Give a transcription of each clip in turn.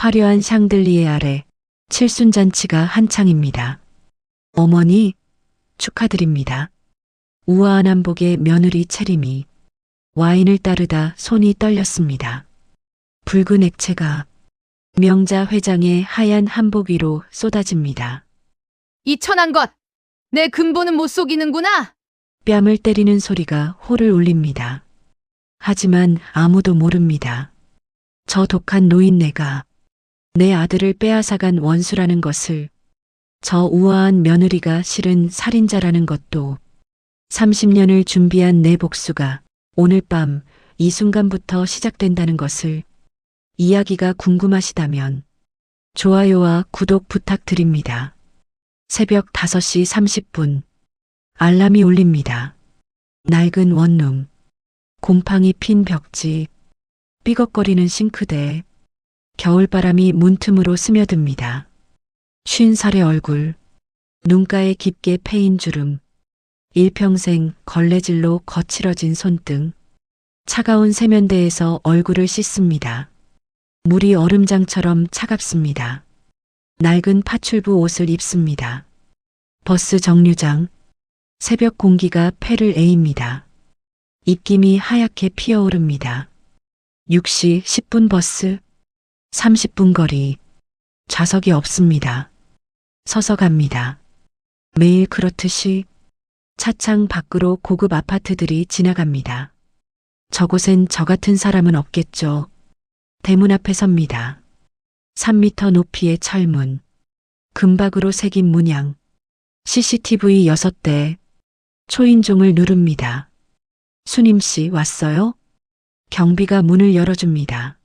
화려한 샹들리에 아래 칠순잔치가 한창입니다. 어머니, 축하드립니다. 우아한 한복의 며느리 채림이 와인을 따르다 손이 떨렸습니다. 붉은 액체가 명자 회장의 하얀 한복 위로 쏟아집니다. 이 천한 것! 내 근본은 못 속이는구나! 뺨을 때리는 소리가 호를 울립니다. 하지만 아무도 모릅니다. 저 독한 노인네가 내 아들을 빼앗아간 원수라는 것을, 저 우아한 며느리가 실은 살인자라는 것도, 30년을 준비한 내 복수가 오늘 밤 이 순간부터 시작된다는 것을. 이야기가 궁금하시다면 좋아요와 구독 부탁드립니다. 새벽 5시 30분 알람이 울립니다. 낡은 원룸, 곰팡이 핀 벽지, 삐걱거리는 싱크대, 겨울바람이 문틈으로 스며듭니다. 50살의 얼굴, 눈가에 깊게 패인 주름, 일평생 걸레질로 거칠어진 손등, 차가운 세면대에서 얼굴을 씻습니다. 물이 얼음장처럼 차갑습니다. 낡은 파출부 옷을 입습니다. 버스 정류장, 새벽 공기가 폐를 에입니다. 입김이 하얗게 피어오릅니다. 6시 10분 버스, 30분 거리, 좌석이 없습니다. 서서 갑니다. 매일 그렇듯이 차창 밖으로 고급 아파트들이 지나갑니다. 저곳엔 저 같은 사람은 없겠죠. 대문 앞에 섭니다. 3m 높이의 철문, 금박으로 새긴 문양, CCTV 6대, 초인종을 누릅니다. 수님씨 왔어요? 경비가 문을 열어줍니다.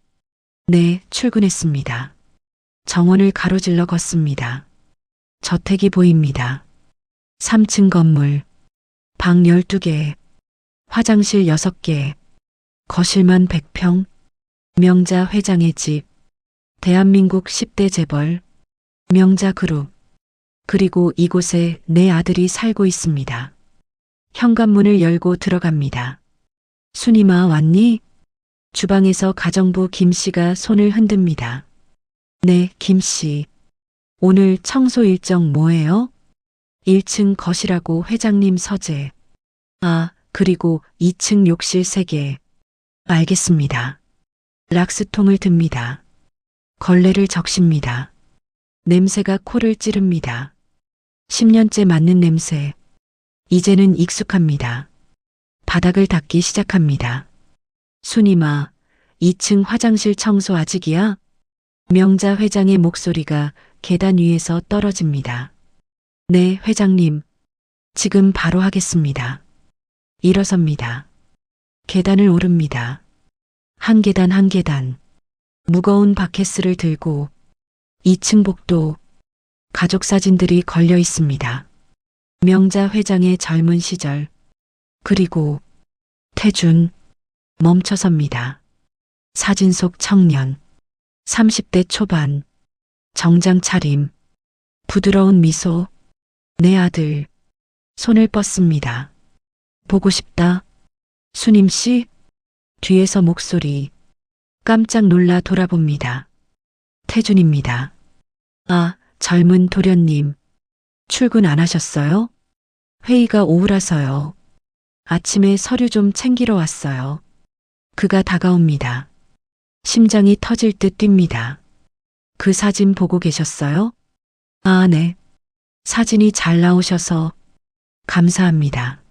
네, 출근했습니다. 정원을 가로질러 걷습니다. 저택이 보입니다. 3층 건물, 방 12개, 화장실 6개, 거실만 100평, 명자 회장의 집, 대한민국 10대 재벌, 명자 그룹, 그리고 이곳에 내 아들이 살고 있습니다. 현관문을 열고 들어갑니다. 순이마 왔니? 주방에서 가정부 김씨가 손을 흔듭니다. 네, 김씨. 오늘 청소 일정 뭐예요? 1층 거실하고 회장님 서재. 아, 그리고 2층 욕실 3개. 알겠습니다. 락스통을 듭니다. 걸레를 적십니다. 냄새가 코를 찌릅니다. 10년째 맡는 냄새. 이제는 익숙합니다. 바닥을 닦기 시작합니다. 순이마, 2층 화장실 청소 아직이야? 명자 회장의 목소리가 계단 위에서 떨어집니다. 네, 회장님. 지금 바로 하겠습니다. 일어섭니다. 계단을 오릅니다. 한 계단 한 계단. 무거운 바켓을 들고 2층 복도, 가족 사진들이 걸려 있습니다. 명자 회장의 젊은 시절, 그리고 태준, 멈춰섭니다. 사진 속 청년, 30대 초반, 정장 차림, 부드러운 미소, 내 아들, 손을 뻗습니다. 보고 싶다. 수님씨? 뒤에서 목소리, 깜짝 놀라 돌아봅니다. 태준입니다. 아, 젊은 도련님. 출근 안 하셨어요? 회의가 오후라서요. 아침에 서류 좀 챙기러 왔어요. 그가 다가옵니다. 심장이 터질 듯 뜁니다. 그 사진 보고 계셨어요? 아, 네. 사진이 잘 나오셔서 감사합니다.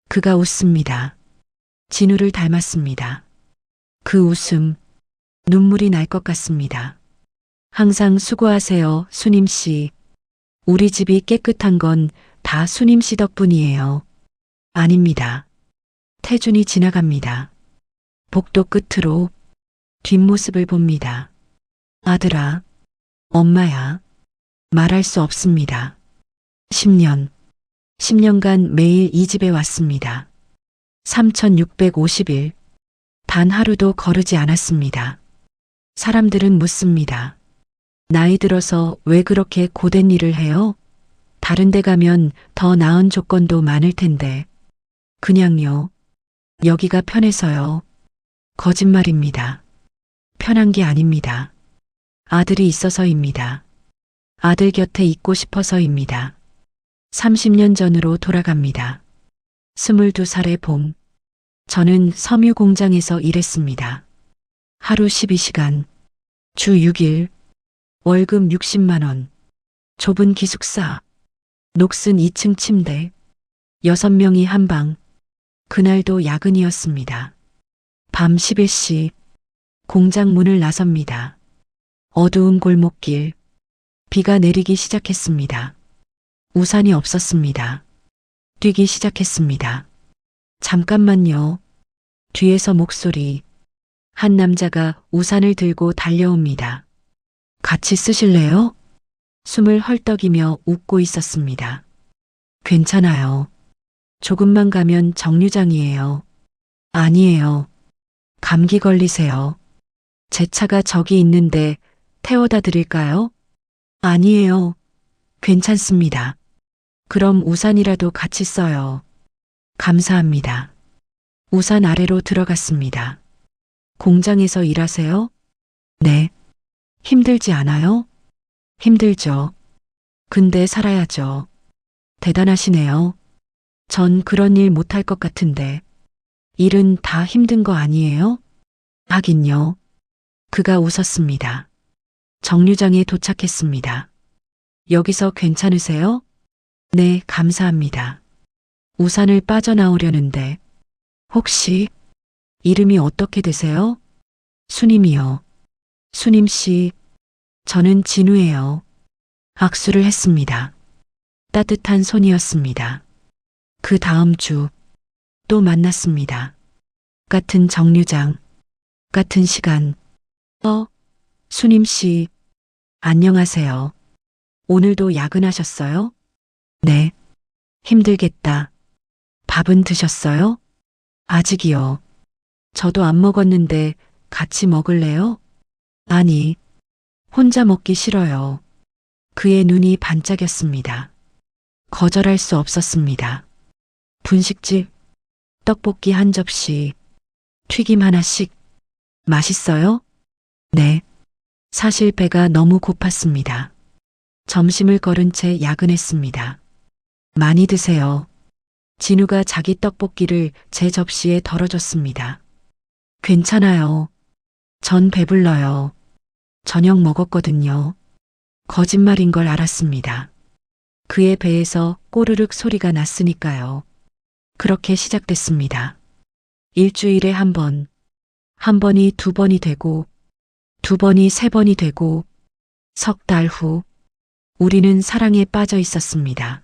그가 웃습니다. 진우를 닮았습니다. 그 웃음, 눈물이 날 것 같습니다. 항상 수고하세요, 수님씨. 우리 집이 깨끗한 건 다 수님씨 덕분이에요. 아닙니다. 태준이 지나갑니다. 복도 끝으로 뒷모습을 봅니다. 아들아, 엄마야. 말할 수 없습니다. 10년간 매일 이 집에 왔습니다. 3650일. 단 하루도 거르지 않았습니다. 사람들은 묻습니다. 나이 들어서 왜 그렇게 고된 일을 해요? 다른 데 가면 더 나은 조건도 많을 텐데. 그냥요. 여기가 편해서요. 거짓말입니다. 편한 게 아닙니다. 아들이 있어서입니다. 아들 곁에 있고 싶어서입니다. 30년 전으로 돌아갑니다. 22살의 봄. 저는 섬유 공장에서 일했습니다. 하루 12시간, 주 6일, 월급 60만 원, 좁은 기숙사, 녹슨 2층 침대, 6명이 한 방, 그날도 야근이었습니다. 밤 11시, 공장 문을 나섭니다. 어두운 골목길, 비가 내리기 시작했습니다. 우산이 없었습니다. 뛰기 시작했습니다. 잠깐만요. 뒤에서 목소리. 한 남자가 우산을 들고 달려옵니다. 같이 쓰실래요? 숨을 헐떡이며 웃고 있었습니다. 괜찮아요. 조금만 가면 정류장이에요. 아니에요. 감기 걸리세요. 제 차가 저기 있는데 태워다 드릴까요? 아니에요. 괜찮습니다. 그럼 우산이라도 같이 써요. 감사합니다. 우산 아래로 들어갔습니다. 공장에서 일하세요? 네. 힘들지 않아요? 힘들죠. 근데 살아야죠. 대단하시네요. 전 그런 일 못할 것 같은데. 일은 다 힘든 거 아니에요? 하긴요. 그가 웃었습니다. 정류장에 도착했습니다. 여기서 괜찮으세요? 네, 감사합니다. 우산을 빠져나오려는데 혹시 이름이 어떻게 되세요? 수님이요. 수님 씨, 저는 진우예요. 악수를 했습니다. 따뜻한 손이었습니다. 그 다음 주 또 만났습니다. 같은 정류장, 같은 시간. 수님 씨, 안녕하세요. 오늘도 야근하셨어요? 네. 힘들겠다. 밥은 드셨어요? 아직이요. 저도 안 먹었는데 같이 먹을래요? 아니, 혼자 먹기 싫어요. 그의 눈이 반짝였습니다. 거절할 수 없었습니다. 분식집, 떡볶이 한 접시, 튀김 하나씩. 맛있어요? 네. 사실 배가 너무 고팠습니다. 점심을 거른 채 야근했습니다. 많이 드세요. 진우가 자기 떡볶이를 제 접시에 덜어줬습니다. 괜찮아요. 전 배불러요. 저녁 먹었거든요. 거짓말인 걸 알았습니다. 그의 배에서 꼬르륵 소리가 났으니까요. 그렇게 시작됐습니다. 일주일에 한 번, 한 번이 두 번이 되고, 두 번이 세 번이 되고, 석 달 후, 우리는 사랑에 빠져 있었습니다.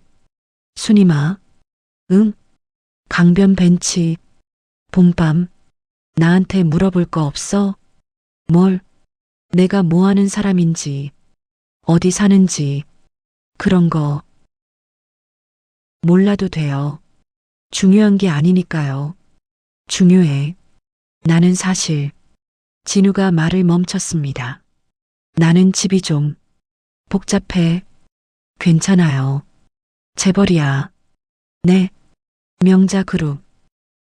순임아, 응? 강변 벤치, 봄밤, 나한테 물어볼 거 없어? 뭘? 내가 뭐 하는 사람인지, 어디 사는지, 그런 거. 몰라도 돼요. 중요한 게 아니니까요. 중요해. 나는 사실. 진우가 말을 멈췄습니다. 나는 집이 좀 복잡해. 괜찮아요. 재벌이야. 네. 명자 그룹.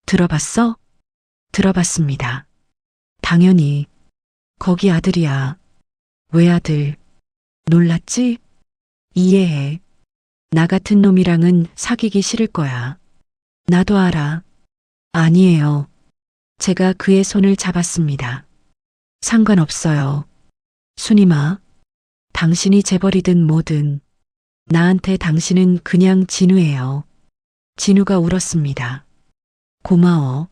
들어봤어? 들어봤습니다. 당연히. 거기 아들이야. 외아들. 놀랐지? 이해해. 나 같은 놈이랑은 사귀기 싫을 거야. 나도 알아. 아니에요. 제가 그의 손을 잡았습니다. 상관없어요. 순임아, 당신이 재벌이든 뭐든 나한테 당신은 그냥 진우예요. 진우가 울었습니다. 고마워.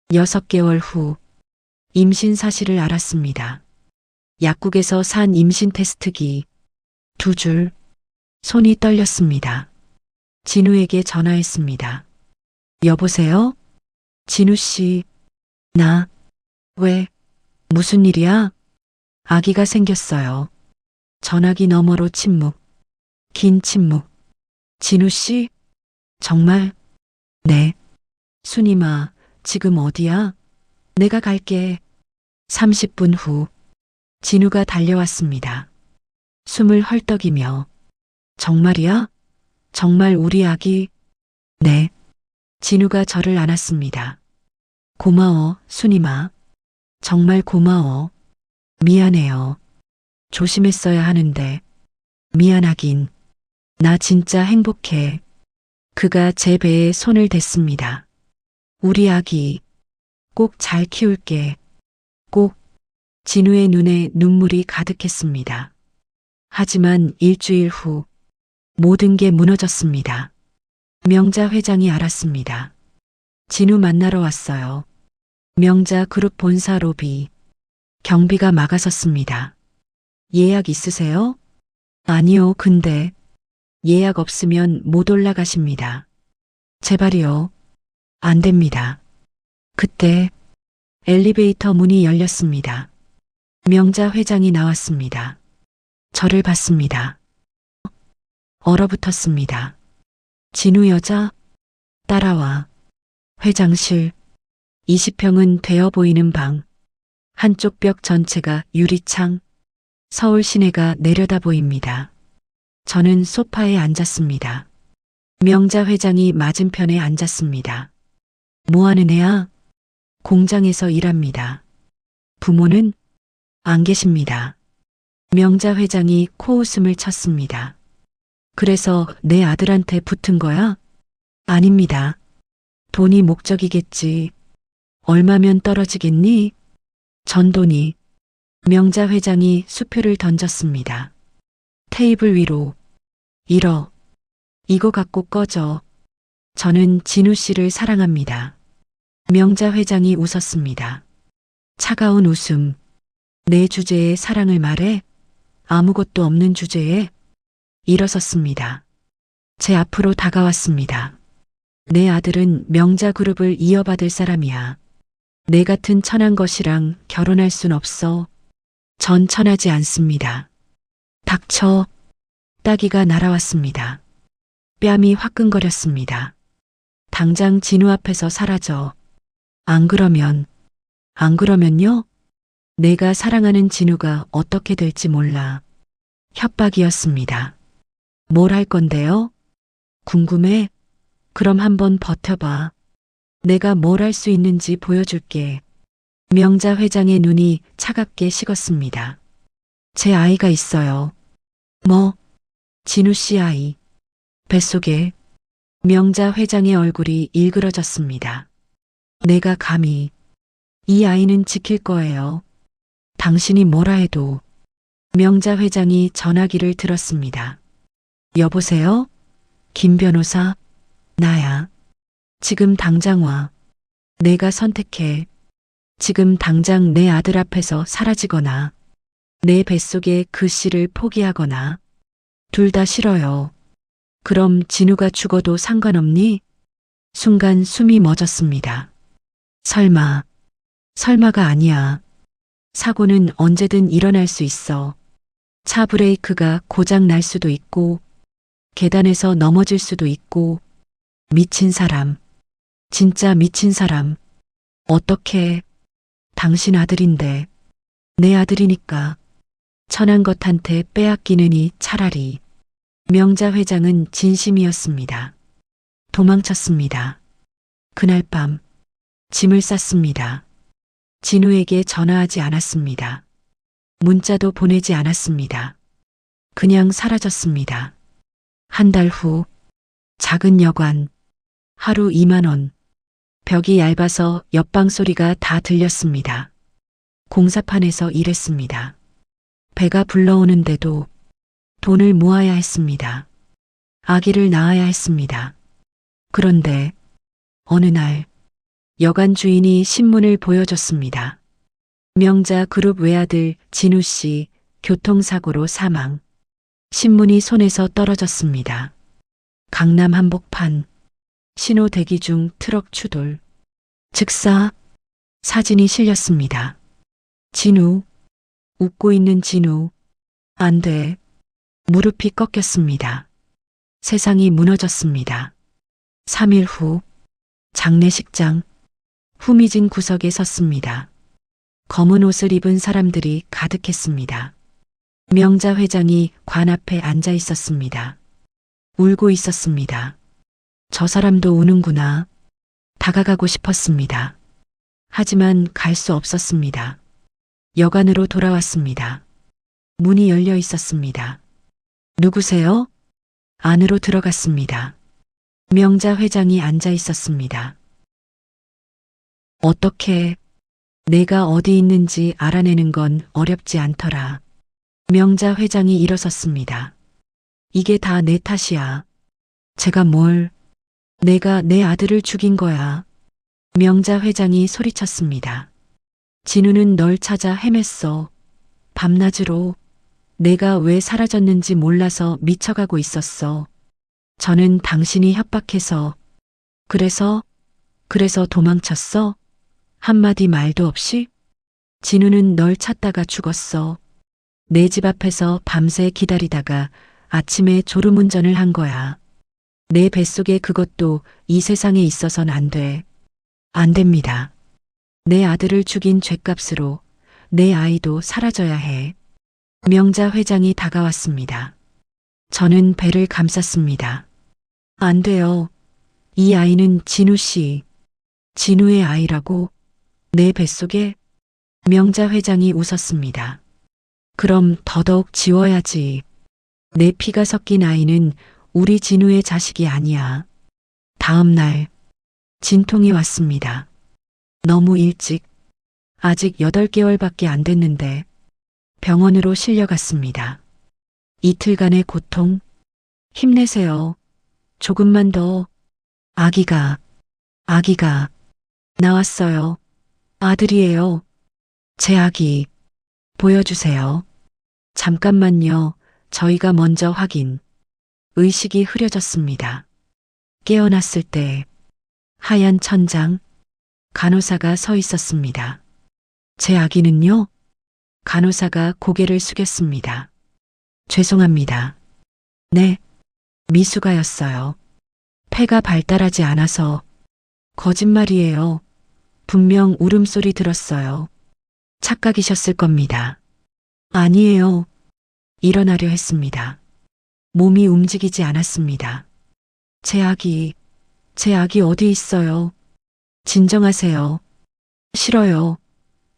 6개월 후 임신 사실을 알았습니다. 약국에서 산 임신 테스트기 2줄. 손이 떨렸습니다. 진우에게 전화했습니다. 여보세요? 진우 씨, 나, 왜, 무슨 일이야? 아기가 생겼어요. 전화기 너머로 침묵. 긴 침묵. 진우 씨? 정말? 네. 순임아, 지금 어디야? 내가 갈게. 30분 후, 진우가 달려왔습니다. 숨을 헐떡이며, 정말이야? 정말 우리 아기? 네. 진우가 저를 안았습니다. 고마워, 순임아. 정말 고마워. 미안해요. 조심했어야 하는데. 미안하긴. 나 진짜 행복해. 그가 제 배에 손을 댔습니다. 우리 아기 꼭 잘 키울게. 꼭. 진우의 눈에 눈물이 가득했습니다. 하지만 일주일 후 모든 게 무너졌습니다. 명자 회장이 알았습니다. 진우 만나러 왔어요. 명자 그룹 본사 로비. 경비가 막아섰습니다. 예약 있으세요? 아니요, 근데 예약 없으면 못 올라가십니다. 제발이요. 안 됩니다. 그때 엘리베이터 문이 열렸습니다. 명자 회장이 나왔습니다. 저를 봤습니다. 얼어붙었습니다. 진우 여자? 따라와. 회장실. 20평은 되어 보이는 방. 한쪽 벽 전체가 유리창. 서울 시내가 내려다 보입니다. 저는 소파에 앉았습니다. 명자 회장이 맞은편에 앉았습니다. 뭐 하는 애야? 공장에서 일합니다. 부모는? 안 계십니다. 명자 회장이 코웃음을 쳤습니다. 그래서 내 아들한테 붙은 거야? 아닙니다. 돈이 목적이겠지. 얼마면 떨어지겠니? 전돈이. 명자 회장이 수표를 던졌습니다. 테이블 위로. 1억. 이거 갖고 꺼져. 저는 진우 씨를 사랑합니다. 명자 회장이 웃었습니다. 차가운 웃음. 내 주제에 사랑을 말해? 아무것도 없는 주제에? 일어섰습니다. 제 앞으로 다가왔습니다. 내 아들은 명자 그룹을 이어받을 사람이야. 내 같은 천한 것이랑 결혼할 순 없어. 전 천하지 않습니다. 닥쳐. 따기가 날아왔습니다. 뺨이 화끈거렸습니다. 당장 진우 앞에서 사라져. 안 그러면요? 내가 사랑하는 진우가 어떻게 될지 몰라. 협박이었습니다. 뭘 할 건데요? 궁금해? 그럼 한번 버텨봐. 내가 뭘 할 수 있는지 보여줄게. 명자 회장의 눈이 차갑게 식었습니다. 제 아이가 있어요. 뭐? 진우 씨 아이. 뱃속에. 명자 회장의 얼굴이 일그러졌습니다. 내가 감히. 이 아이는 지킬 거예요. 당신이 뭐라 해도. 명자 회장이 전화기를 들었습니다. 여보세요? 김 변호사? 나야. 지금 당장 와. 내가 선택해. 지금 당장 내 아들 앞에서 사라지거나 내 뱃속의 그 씨를 포기하거나. 둘 다 싫어요. 그럼 진우가 죽어도 상관없니? 순간 숨이 멎었습니다. 설마가 아니야. 사고는 언제든 일어날 수 있어. 차 브레이크가 고장 날 수도 있고, 계단에서 넘어질 수도 있고, 미친 사람. 진짜 미친 사람. 어떻게? 당신 아들인데. 내 아들이니까. 천한 것한테 빼앗기느니 차라리. 명자 회장은 진심이었습니다. 도망쳤습니다. 그날 밤 짐을 쌌습니다. 진우에게 전화하지 않았습니다. 문자도 보내지 않았습니다. 그냥 사라졌습니다. 한 달 후 작은 여관. 하루 2만 원. 벽이 얇아서 옆방 소리가 다 들렸습니다. 공사판에서 일했습니다. 배가 불러오는데도 돈을 모아야 했습니다. 아기를 낳아야 했습니다. 그런데 어느 날 여관 주인이 신문을 보여줬습니다. 명자 그룹 외아들 진우 씨 교통사고로 사망. 신문이 손에서 떨어졌습니다. 강남 한복판. 신호 대기 중 트럭 추돌. 즉사. 사진이 실렸습니다. 진우. 웃고 있는 진우. 안 돼. 무릎이 꺾였습니다. 세상이 무너졌습니다. 3일 후 장례식장. 후미진 구석에 섰습니다. 검은 옷을 입은 사람들이 가득했습니다. 명자 회장이 관 앞에 앉아 있었습니다. 울고 있었습니다. 저 사람도 우는구나. 다가가고 싶었습니다. 하지만 갈 수 없었습니다. 여관으로 돌아왔습니다. 문이 열려 있었습니다. 누구세요? 안으로 들어갔습니다. 명자 회장이 앉아 있었습니다. 어떻게 내가 어디 있는지 알아내는 건 어렵지 않더라. 명자 회장이 일어섰습니다. 이게 다 내 탓이야. 제가 뭘? 내가 내 아들을 죽인 거야. 명자 회장이 소리쳤습니다. 진우는 널 찾아 헤맸어. 밤낮으로. 내가 왜 사라졌는지 몰라서 미쳐가고 있었어. 저는 당신이 협박해서. 그래서 도망쳤어? 한마디 말도 없이? 진우는 널 찾다가 죽었어. 내 집 앞에서 밤새 기다리다가 아침에 졸음운전을 한 거야. 내 뱃속에 그것도 이 세상에 있어선 안 돼. 안 됩니다. 내 아들을 죽인 죗값으로 내 아이도 사라져야 해. 명자 회장이 다가왔습니다. 저는 배를 감쌌습니다. 안 돼요. 이 아이는 진우 씨. 진우의 아이라고? 내 뱃속에? 명자 회장이 웃었습니다. 그럼 더더욱 지워야지. 내 피가 섞인 아이는 우리 진우의 자식이 아니야. 다음 날 진통이 왔습니다. 너무 일찍. 아직 8개월밖에 안 됐는데 병원으로 실려갔습니다. 이틀간의 고통. 힘내세요. 조금만 더. 아기가 나왔어요. 아들이에요. 제 아기. 보여주세요. 잠깐만요. 저희가 먼저 확인. 의식이 흐려졌습니다. 깨어났을 때 하얀 천장, 간호사가 서 있었습니다. 제 아기는요? 간호사가 고개를 숙였습니다. 죄송합니다. 네, 미숙아였어요. 폐가 발달하지 않아서. 거짓말이에요. 분명 울음소리 들었어요. 착각이셨을 겁니다. 아니에요. 일어나려 했습니다. 몸이 움직이지 않았습니다. 제 아기 어디 있어요? 진정하세요. 싫어요.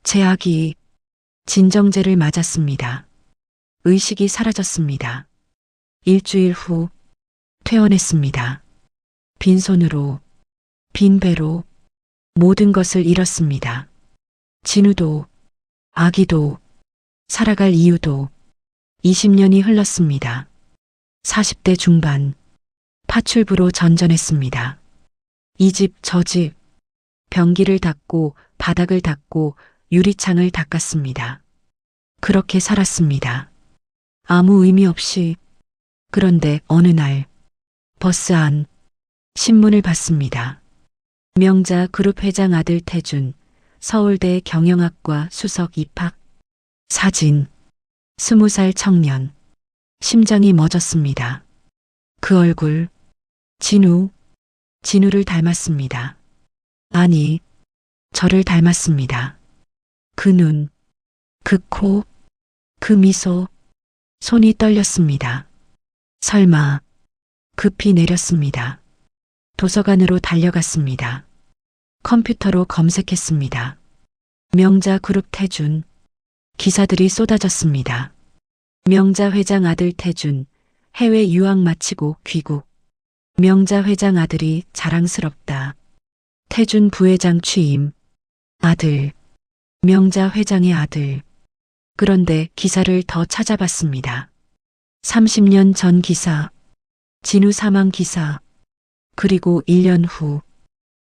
제 아기. 진정제를 맞았습니다. 의식이 사라졌습니다. 일주일 후 퇴원했습니다. 빈손으로, 빈 배로 모든 것을 잃었습니다. 진우도, 아기도, 살아갈 이유도. 20년이 흘렀습니다. 40대 중반, 파출부로 전전했습니다. 이 집, 저 집, 변기를 닦고 바닥을 닦고 유리창을 닦았습니다. 그렇게 살았습니다. 아무 의미 없이. 그런데 어느 날 버스 안 신문을 봤습니다. 명자 그룹 회장 아들 태준, 서울대 경영학과 수석 입학. 사진. 20살 청년. 심장이 멎었습니다. 그 얼굴. 진우를 닮았습니다. 아니, 저를 닮았습니다. 그 눈, 그 코, 그 미소. 손이 떨렸습니다. 설마. 급히 내렸습니다. 도서관으로 달려갔습니다. 컴퓨터로 검색했습니다. 명자 그룹 태준. 기사들이 쏟아졌습니다. 명자 회장 아들 태준, 해외 유학 마치고 귀국. 명자 회장 아들이 자랑스럽다. 태준 부회장 취임. 아들. 명자 회장의 아들. 그런데 기사를 더 찾아봤습니다. 30년 전 기사. 진우 사망 기사. 그리고 1년 후.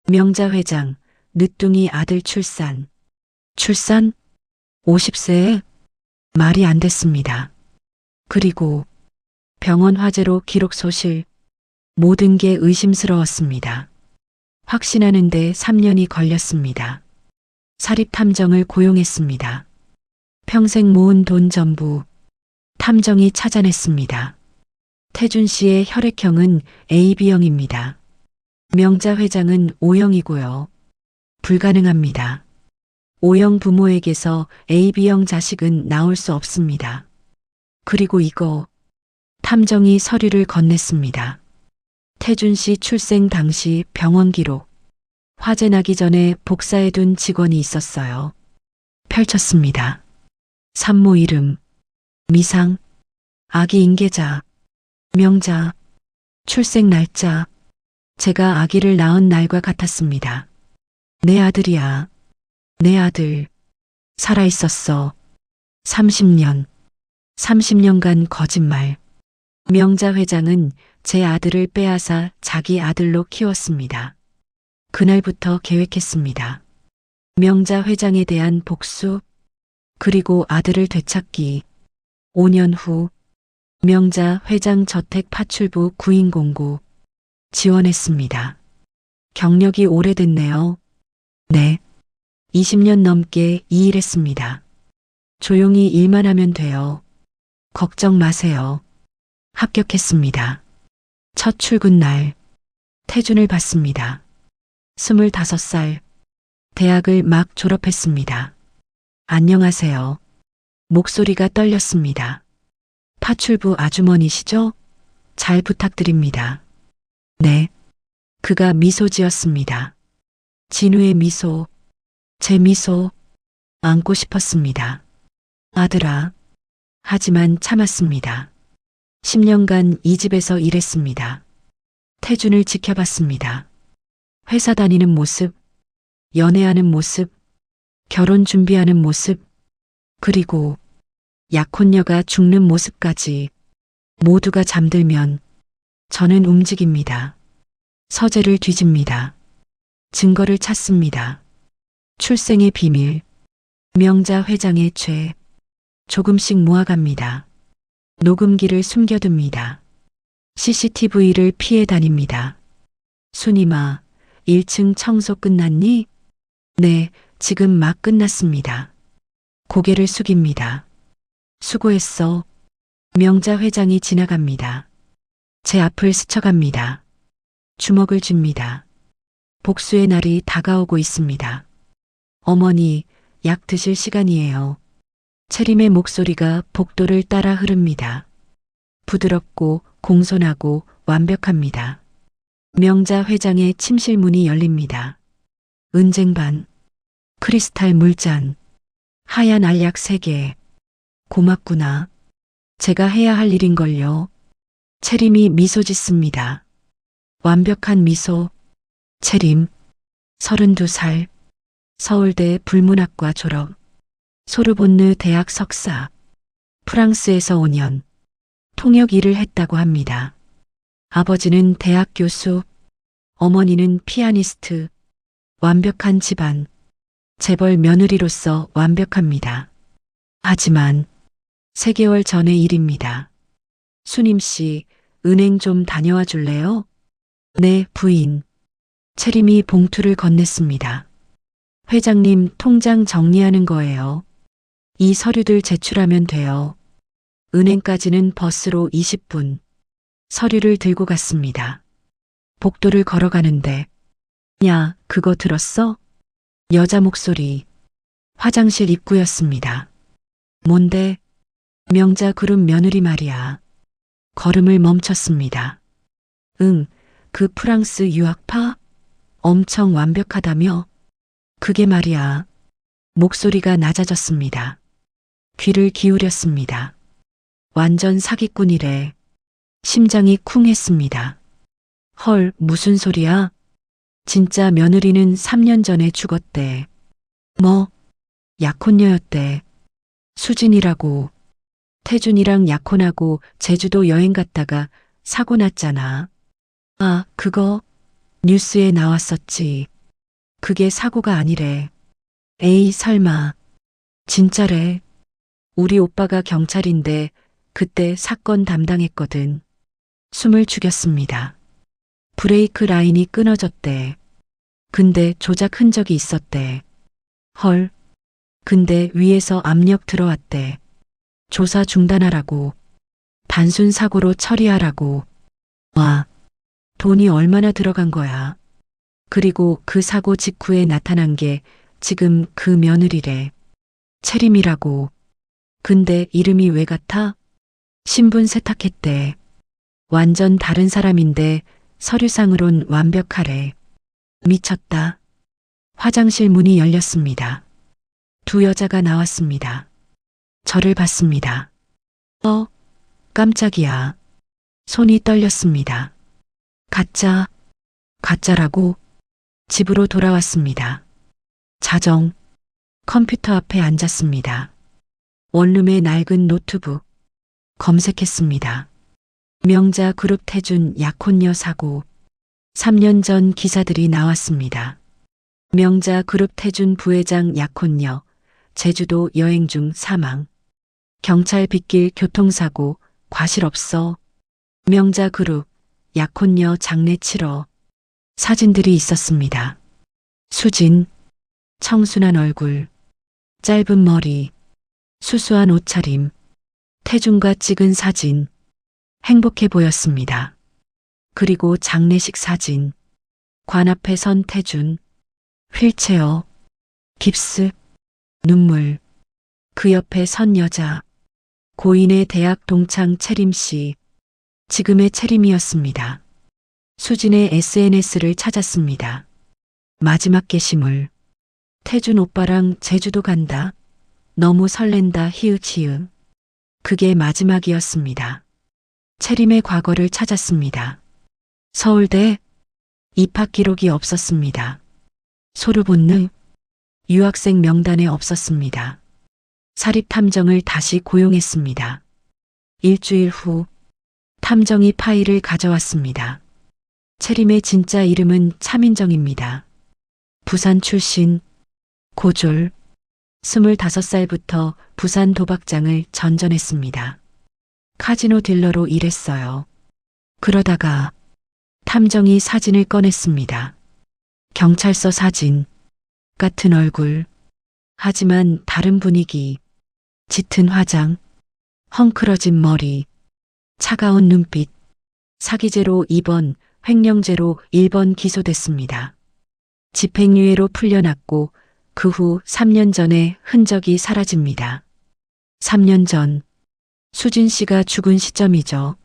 명자 회장, 늦둥이 아들 출산. 출산? 50세에? 말이 안 됐습니다. 그리고 병원 화재로 기록 소실. 모든 게 의심스러웠습니다. 확신하는데 3년이 걸렸습니다. 사립탐정을 고용했습니다. 평생 모은 돈 전부 탐정이 찾아냈습니다. 태준 씨의 혈액형은 AB형입니다. 명자 회장은 O형이고요. 불가능합니다. O형 부모에게서 AB형 자식은 나올 수 없습니다. 그리고 이거. 탐정이 서류를 건넸습니다. 태준 씨 출생 당시 병원 기록. 화재 나기 전에 복사해둔 직원이 있었어요. 펼쳤습니다. 산모 이름. 미상, 아기 인계자, 명자, 출생 날짜. 제가 아기를 낳은 날과 같았습니다. 내 아들이야. 내 아들. 살아있었어. 30년. 30년간 거짓말. 명자 회장은 제 아들을 빼앗아 자기 아들로 키웠습니다. 그날부터 계획했습니다. 명자 회장에 대한 복수, 그리고 아들을 되찾기. 5년 후 명자 회장 저택 파출부 구인공고 지원했습니다. 경력이 오래됐네요. 네. 20년 넘게 이 일했습니다. 조용히 일만 하면 돼요. 걱정 마세요. 합격했습니다. 첫 출근 날 태준을 받습니다. 25살. 대학을 막 졸업했습니다. 안녕하세요. 목소리가 떨렸습니다. 파출부 아주머니시죠? 잘 부탁드립니다. 네. 그가 미소 지었습니다. 진우의 미소, 제 미소, 안고 싶었습니다. 아들아. 하지만 참았습니다. 10년간 이 집에서 일했습니다. 태준을 지켜봤습니다. 회사 다니는 모습, 연애하는 모습, 결혼 준비하는 모습, 그리고 약혼녀가 죽는 모습까지 모두가 잠들면 저는 움직입니다. 서재를 뒤집니다. 증거를 찾습니다. 출생의 비밀, 명자 회장의 죄, 조금씩 모아갑니다. 녹음기를 숨겨둡니다. CCTV를 피해 다닙니다. 순이마, 1층 청소 끝났니? 네, 지금 막 끝났습니다. 고개를 숙입니다. 수고했어. 명자 회장이 지나갑니다. 제 앞을 스쳐갑니다. 주먹을 줍니다. 복수의 날이 다가오고 있습니다. 어머니, 약 드실 시간이에요. 채림의 목소리가 복도를 따라 흐릅니다. 부드럽고 공손하고 완벽합니다. 명자 회장의 침실 문이 열립니다. 은쟁반, 크리스탈 물잔, 하얀 알약 3개. 고맙구나. 제가 해야 할 일인걸요. 채림이 미소 짓습니다. 완벽한 미소. 채림, 32살. 서울대 불문학과 졸업. 소르본느 대학 석사. 프랑스에서 5년. 통역 일을 했다고 합니다. 아버지는 대학 교수, 어머니는 피아니스트. 완벽한 집안. 재벌 며느리로서 완벽합니다. 하지만 3개월 전의 일입니다. 수님 씨, 은행 좀 다녀와 줄래요? 네, 부인. 채림이 봉투를 건넸습니다. 회장님 통장 정리하는 거예요. 이 서류들 제출하면 돼요. 은행까지는 버스로 20분. 서류를 들고 갔습니다. 복도를 걸어가는데, 야, 그거 들었어? 여자 목소리. 화장실 입구였습니다. 뭔데? 명자 그룹 며느리 말이야. 걸음을 멈췄습니다. 응, 그 프랑스 유학파? 엄청 완벽하다며? 그게 말이야. 목소리가 낮아졌습니다. 귀를 기울였습니다. 완전 사기꾼이래. 심장이 쿵 했습니다. 헐, 무슨 소리야? 진짜 며느리는 3년 전에 죽었대. 뭐? 약혼녀였대. 수진이라고. 태준이랑 약혼하고 제주도 여행 갔다가 사고 났잖아. 아, 그거 뉴스에 나왔었지. 그게 사고가 아니래. 에이, 설마. 진짜래. 우리 오빠가 경찰인데 그때 사건 담당했거든. 숨을 죽였습니다. 브레이크 라인이 끊어졌대. 근데 조작 흔적이 있었대. 헐. 근데 위에서 압력 들어왔대. 조사 중단하라고. 단순 사고로 처리하라고. 와. 돈이 얼마나 들어간 거야. 그리고 그 사고 직후에 나타난 게 지금 그 며느리래. 채림이라고. 근데 이름이 왜 같아? 신분 세탁했대. 완전 다른 사람인데 서류상으론 완벽하래. 미쳤다. 화장실 문이 열렸습니다. 2 여자가 나왔습니다. 저를 봤습니다. 깜짝이야. 손이 떨렸습니다. 가짜라고 집으로 돌아왔습니다. 자정, 컴퓨터 앞에 앉았습니다. 원룸의 낡은 노트북. 검색했습니다. 명자 그룹 태준 약혼녀 사고. 3년 전 기사들이 나왔습니다. 명자 그룹 태준 부회장 약혼녀, 제주도 여행 중 사망. 경찰 빗길 교통사고, 과실 없어. 명자 그룹, 약혼녀 장례 치러. 사진들이 있었습니다. 수진, 청순한 얼굴, 짧은 머리, 수수한 옷차림, 태준과 찍은 사진. 행복해 보였습니다. 그리고 장례식 사진. 관 앞에 선 태준. 휠체어, 깁스, 눈물. 그 옆에 선 여자. 고인의 대학 동창 채림 씨. 지금의 채림이었습니다. 수진의 SNS를 찾았습니다. 마지막 게시물. 태준 오빠랑 제주도 간다. 너무 설렌다 히읗히읗. 그게 마지막이었습니다. 채림의 과거를 찾았습니다. 서울대 입학 기록이 없었습니다. 소르본느 유학생 명단에 없었습니다. 사립탐정을 다시 고용했습니다. 일주일 후 탐정이 파일을 가져왔습니다. 채림의 진짜 이름은 차민정입니다. 부산 출신, 고졸, 25살부터 부산 도박장을 전전했습니다. 카지노 딜러로 일했어요. 그러다가 탐정이 사진을 꺼냈습니다. 경찰서 사진, 같은 얼굴, 하지만 다른 분위기, 짙은 화장, 헝클어진 머리, 차가운 눈빛, 사기죄로 2번, 횡령죄로 1번 기소됐습니다. 집행유예로 풀려났고 그 후 3년 전에 흔적이 사라집니다. 3년 전, 수진 씨가 죽은 시점이죠.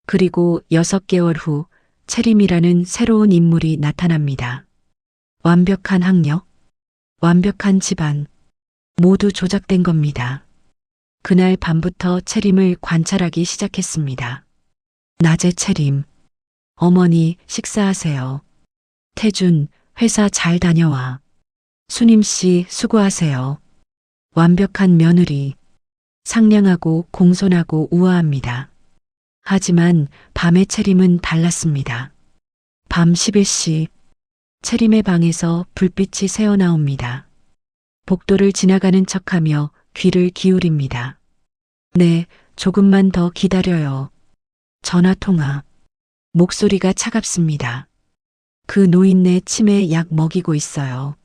그리고 6개월 후 채림이라는 새로운 인물이 나타납니다. 완벽한 학력, 완벽한 집안, 모두 조작된 겁니다. 그날 밤부터 채림을 관찰하기 시작했습니다. 낮에 채림, 어머니 식사하세요. 태준, 회사 잘 다녀와. 수님 씨 수고하세요. 완벽한 며느리, 상냥하고 공손하고 우아합니다. 하지만 밤의 채림은 달랐습니다. 밤 11시, 채림의 방에서 불빛이 새어나옵니다. 복도를 지나가는 척하며 귀를 기울입니다. 네, 조금만 더 기다려요. 전화통화. 목소리가 차갑습니다. 그 노인네 치매 약 먹이고 있어요.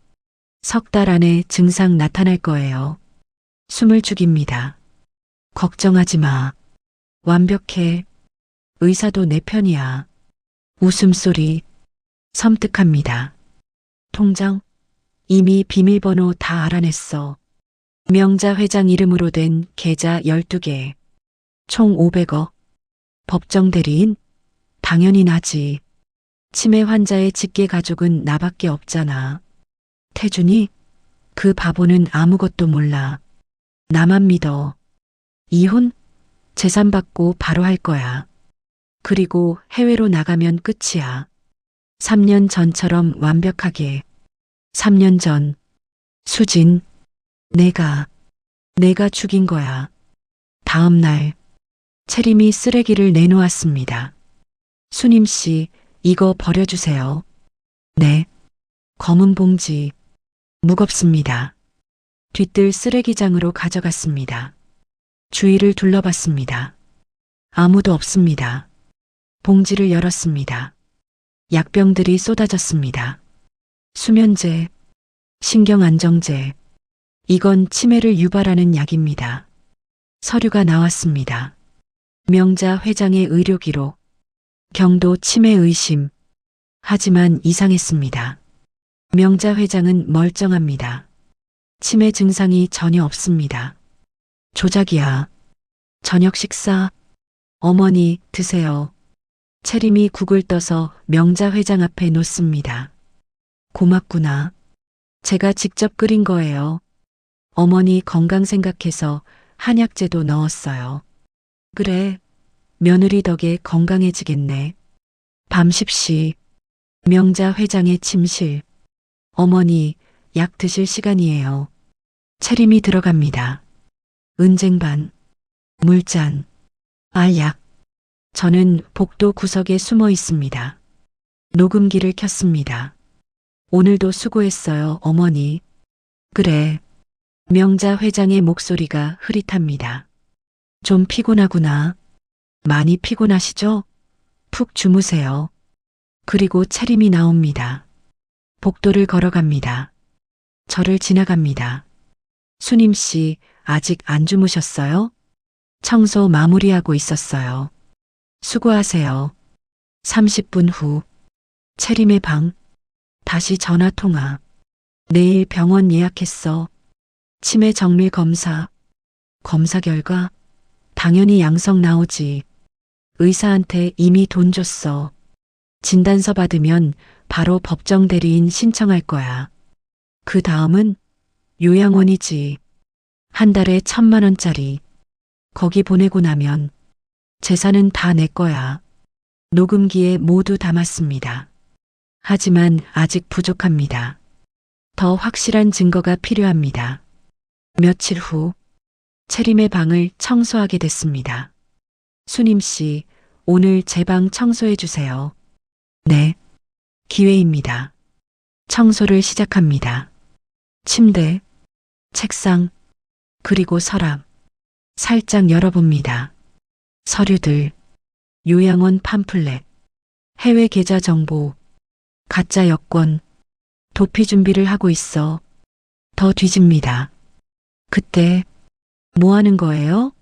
3달 안에 증상 나타날 거예요. 숨을 죽입니다. 걱정하지 마. 완벽해. 의사도 내 편이야. 웃음소리. 섬뜩합니다. 통장? 이미 비밀번호 다 알아냈어. 명자 회장 이름으로 된 계좌 12개. 총 500억. 법정 대리인? 당연히 나지. 치매 환자의 직계 가족은 나밖에 없잖아. 태준이? 그 바보는 아무것도 몰라. 나만 믿어. 이혼? 재산 받고 바로 할 거야. 그리고 해외로 나가면 끝이야. 3년 전처럼 완벽하게. 3년 전. 수진. 내가 죽인 거야. 다음 날. 채림이 쓰레기를 내놓았습니다. 수님 씨, 이거 버려주세요. 네. 검은 봉지. 무겁습니다. 뒤뜰 쓰레기장으로 가져갔습니다. 주위를 둘러봤습니다. 아무도 없습니다. 봉지를 열었습니다. 약병들이 쏟아졌습니다. 수면제, 신경안정제. 이건 치매를 유발하는 약입니다. 서류가 나왔습니다. 명자 회장의 의료 기록. 경도 치매 의심. 하지만 이상했습니다. 명자 회장은 멀쩡합니다. 치매 증상이 전혀 없습니다. 조작이야. 저녁 식사. 어머니 드세요. 채림이 국을 떠서 명자 회장 앞에 놓습니다. 고맙구나. 제가 직접 끓인 거예요. 어머니 건강 생각해서 한약재도 넣었어요. 그래, 며느리 덕에 건강해지겠네. 밤 10시, 명자 회장의 침실. 어머니, 약 드실 시간이에요. 채림이 들어갑니다. 은쟁반, 물잔, 알약. 저는 복도 구석에 숨어 있습니다. 녹음기를 켰습니다. 오늘도 수고했어요, 어머니. 그래. 명자 회장의 목소리가 흐릿합니다. 좀 피곤하구나. 많이 피곤하시죠? 푹 주무세요. 그리고 차림이 나옵니다. 복도를 걸어갑니다. 저를 지나갑니다. 수님 씨, 아직 안 주무셨어요? 청소 마무리하고 있었어요. 수고하세요. 30분 후, 채림의 방. 다시 전화 통화. 내일 병원 예약했어. 치매 정밀 검사. 검사 결과 당연히 양성 나오지. 의사한테 이미 돈 줬어. 진단서 받으면 바로 법정 대리인 신청할 거야. 그 다음은 요양원이지. 한 달에 1,000만 원짜리. 거기 보내고 나면 재산은 다 내 거야. 녹음기에 모두 담았습니다. 하지만 아직 부족합니다. 더 확실한 증거가 필요합니다. 며칠 후, 채림의 방을 청소하게 됐습니다. 수님 씨, 오늘 제 방 청소해 주세요. 네. 기회입니다. 청소를 시작합니다. 침대, 책상, 그리고 서랍. 살짝 열어봅니다. 서류들, 요양원 팜플렛, 해외 계좌 정보, 가짜 여권, 도피 준비를 하고 있어. 더 뒤집니다. 그때, 뭐 하는 거예요?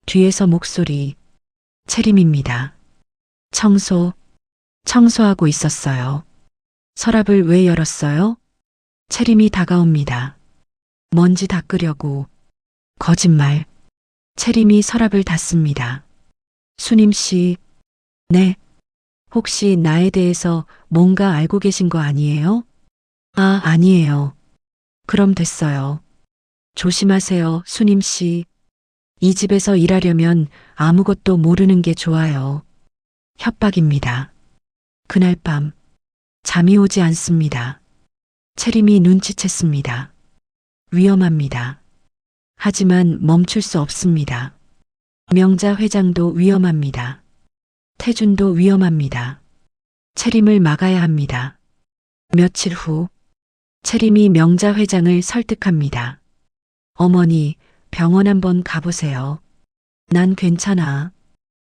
뒤에서 목소리, 채림입니다. 청소하고 있었어요. 서랍을 왜 열었어요? 채림이 다가옵니다. 먼지 닦으려고. 거짓말. 채림이 서랍을 닫습니다. 수님 씨, 네. 혹시 나에 대해서 뭔가 알고 계신 거 아니에요? 아, 아니에요. 그럼 됐어요. 조심하세요, 수님 씨. 이 집에서 일하려면 아무것도 모르는 게 좋아요. 협박입니다. 그날 밤, 잠이 오지 않습니다. 채림이 눈치챘습니다. 위험합니다. 하지만 멈출 수 없습니다. 명자 회장도 위험합니다. 태준도 위험합니다. 채림을 막아야 합니다. 며칠 후, 채림이 명자 회장을 설득합니다. 어머니, 병원 한번 가보세요. 난 괜찮아.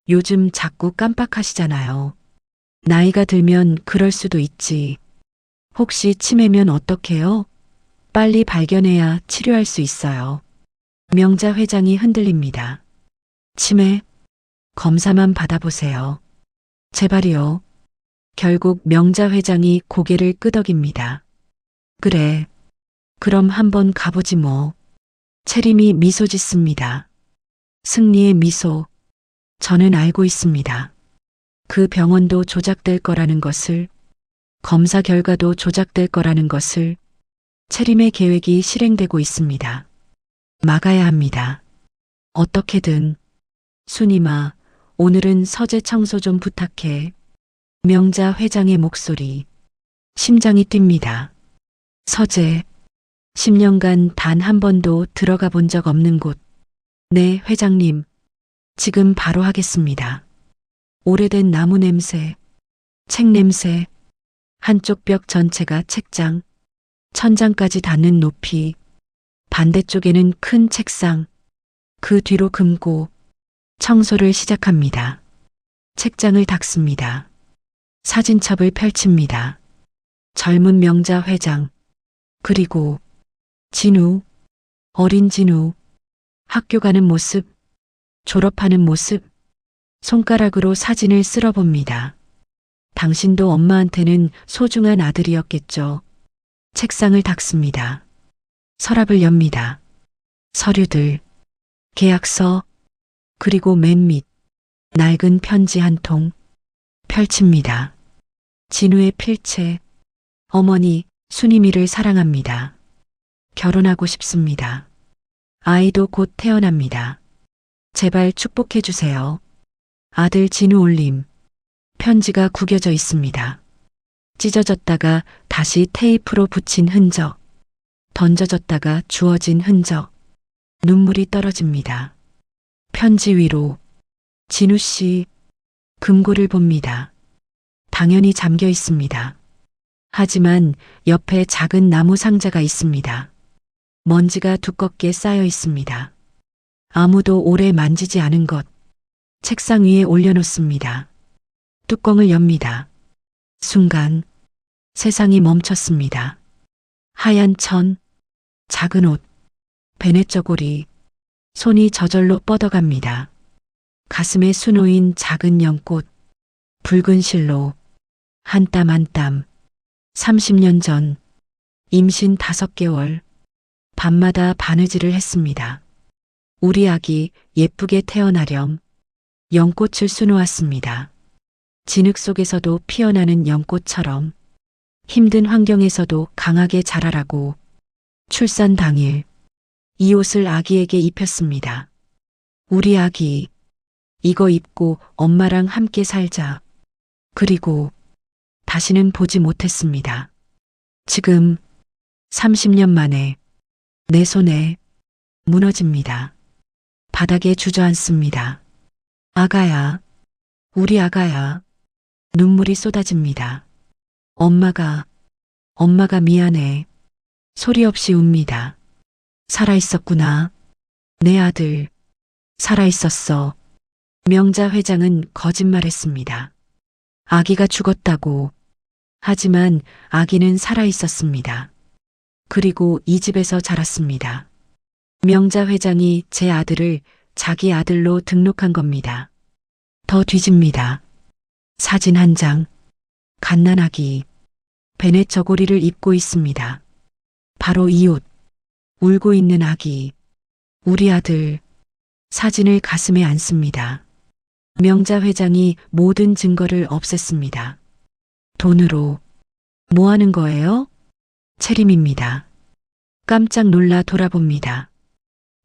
요즘 자꾸 깜빡하시잖아요. 나이가 들면 그럴 수도 있지. 혹시 치매면 어떡해요? 빨리 발견해야 치료할 수 있어요. 명자 회장이 흔들립니다. 치매? 검사만 받아보세요. 제발이요. 결국 명자 회장이 고개를 끄덕입니다. 그래. 그럼 한번 가보지 뭐. 채림이 미소 짓습니다. 승리의 미소. 저는 알고 있습니다. 그 병원도 조작될 거라는 것을, 검사 결과도 조작될 거라는 것을, 채림의 계획이 실행되고 있습니다. 막아야 합니다. 어떻게든. 순이마, 오늘은 서재 청소 좀 부탁해. 명자 회장의 목소리. 심장이 뜁니다. 서재. 10년간 단 한 번도 들어가 본 적 없는 곳. 네, 회장님. 지금 바로 하겠습니다. 오래된 나무 냄새, 책 냄새, 한쪽 벽 전체가 책장, 천장까지 닿는 높이, 반대쪽에는 큰 책상, 그 뒤로 금고, 청소를 시작합니다. 책장을 닦습니다. 사진첩을 펼칩니다. 젊은 명자 회장, 그리고 진우, 어린 진우, 학교 가는 모습, 졸업하는 모습, 손가락으로 사진을 쓸어봅니다. 당신도 엄마한테는 소중한 아들이었겠죠. 책상을 닦습니다. 서랍을 엽니다. 서류들, 계약서, 그리고 맨 밑, 낡은 편지 한 통, 펼칩니다. 진우의 필체, 어머니, 순이미를 사랑합니다. 결혼하고 싶습니다. 아이도 곧 태어납니다. 제발 축복해 주세요. 아들 진우 올림. 편지가 구겨져 있습니다. 찢어졌다가 다시 테이프로 붙인 흔적. 던져졌다가 주워진 흔적. 눈물이 떨어집니다. 편지 위로 진우 씨 금고를 봅니다. 당연히 잠겨 있습니다. 하지만 옆에 작은 나무 상자가 있습니다. 먼지가 두껍게 쌓여 있습니다. 아무도 오래 만지지 않은 것. 책상 위에 올려놓습니다. 뚜껑을 엽니다. 순간 세상이 멈췄습니다. 하얀 천, 작은 옷, 베넷 저고리, 손이 저절로 뻗어갑니다. 가슴에 수놓인 작은 연꽃, 붉은 실로, 한 땀 한 땀, 30년 전, 임신 5개월, 밤마다 바느질을 했습니다. 우리 아기 예쁘게 태어나렴, 연꽃을 수놓았습니다. 진흙 속에서도 피어나는 연꽃처럼, 힘든 환경에서도 강하게 자라라고, 출산 당일, 이 옷을 아기에게 입혔습니다. 우리 아기, 이거 입고 엄마랑 함께 살자. 그리고 다시는 보지 못했습니다. 지금 30년 만에 내 손에 무너집니다. 바닥에 주저앉습니다. 아가야, 우리 아가야. 눈물이 쏟아집니다. 엄마가 미안해. 소리 없이 웁니다. 살아있었구나. 내 아들, 살아있었어. 명자 회장은 거짓말했습니다. 아기가 죽었다고. 하지만 아기는 살아있었습니다. 그리고 이 집에서 자랐습니다. 명자 회장이 제 아들을 자기 아들로 등록한 겁니다. 더 뒤집니다. 사진 한 장. 갓난아기. 베넷 저고리를 입고 있습니다. 바로 이 옷. 울고 있는 아기. 우리 아들. 사진을 가슴에 안습니다. 명자 회장이 모든 증거를 없앴습니다. 돈으로. 뭐 하는 거예요? 채림입니다. 깜짝 놀라 돌아봅니다.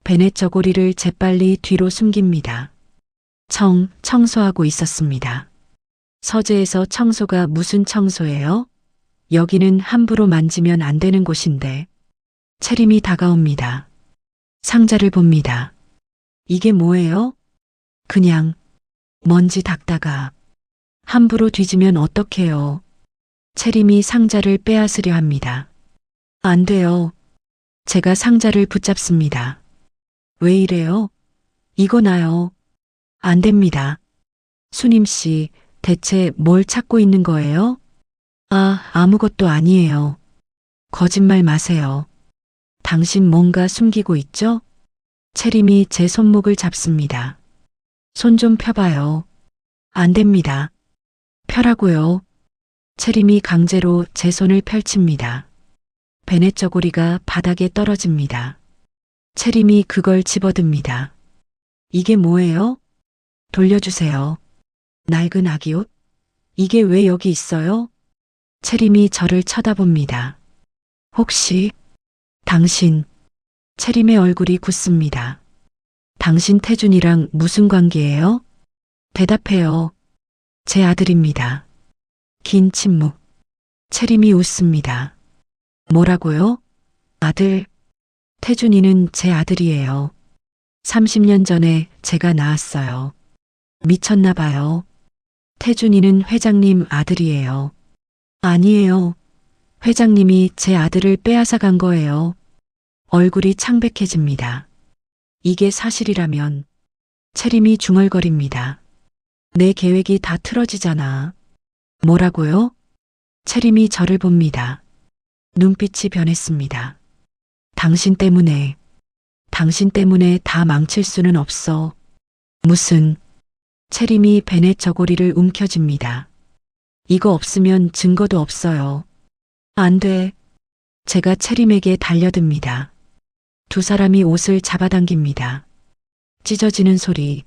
베넷 저고리를 재빨리 뒤로 숨깁니다. 청소하고 있었습니다. 서재에서 청소가 무슨 청소예요? 여기는 함부로 만지면 안 되는 곳인데. 채림이 다가옵니다. 상자를 봅니다. 이게 뭐예요? 그냥 먼지 닦다가 함부로 뒤지면 어떡해요? 채림이 상자를 빼앗으려 합니다. 안 돼요. 제가 상자를 붙잡습니다. 왜 이래요? 이거 나요. 안 됩니다. 수님 씨, 대체 뭘 찾고 있는 거예요? 아무것도 아니에요. 거짓말 마세요. 당신 뭔가 숨기고 있죠? 채림이 제 손목을 잡습니다. 손 좀 펴봐요. 안 됩니다. 펴라고요. 채림이 강제로 제 손을 펼칩니다. 베넷 저고리가 바닥에 떨어집니다. 채림이 그걸 집어듭니다. 이게 뭐예요? 돌려주세요. 낡은 아기 옷? 이게 왜 여기 있어요? 채림이 저를 쳐다봅니다. 혹시 당신. 채림의 얼굴이 굳습니다. 당신 태준이랑 무슨 관계예요? 대답해요. 제 아들입니다. 긴 침묵. 채림이 웃습니다. 뭐라고요? 아들. 태준이는 제 아들이에요. 30년 전에 제가 낳았어요. 미쳤나 봐요. 태준이는 회장님 아들이에요. 아니에요. 회장님이 제 아들을 빼앗아 간 거예요. 얼굴이 창백해집니다. 이게 사실이라면 채림이 중얼거립니다. 내 계획이 다 틀어지잖아. 뭐라고요? 채림이 저를 봅니다. 눈빛이 변했습니다. 당신 때문에 다 망칠 수는 없어. 무슨. 채림이 베넷 저고리를 움켜쥡니다. 이거 없으면 증거도 없어요. 안 돼. 제가 채림에게 달려듭니다. 두 사람이 옷을 잡아당깁니다. 찢어지는 소리.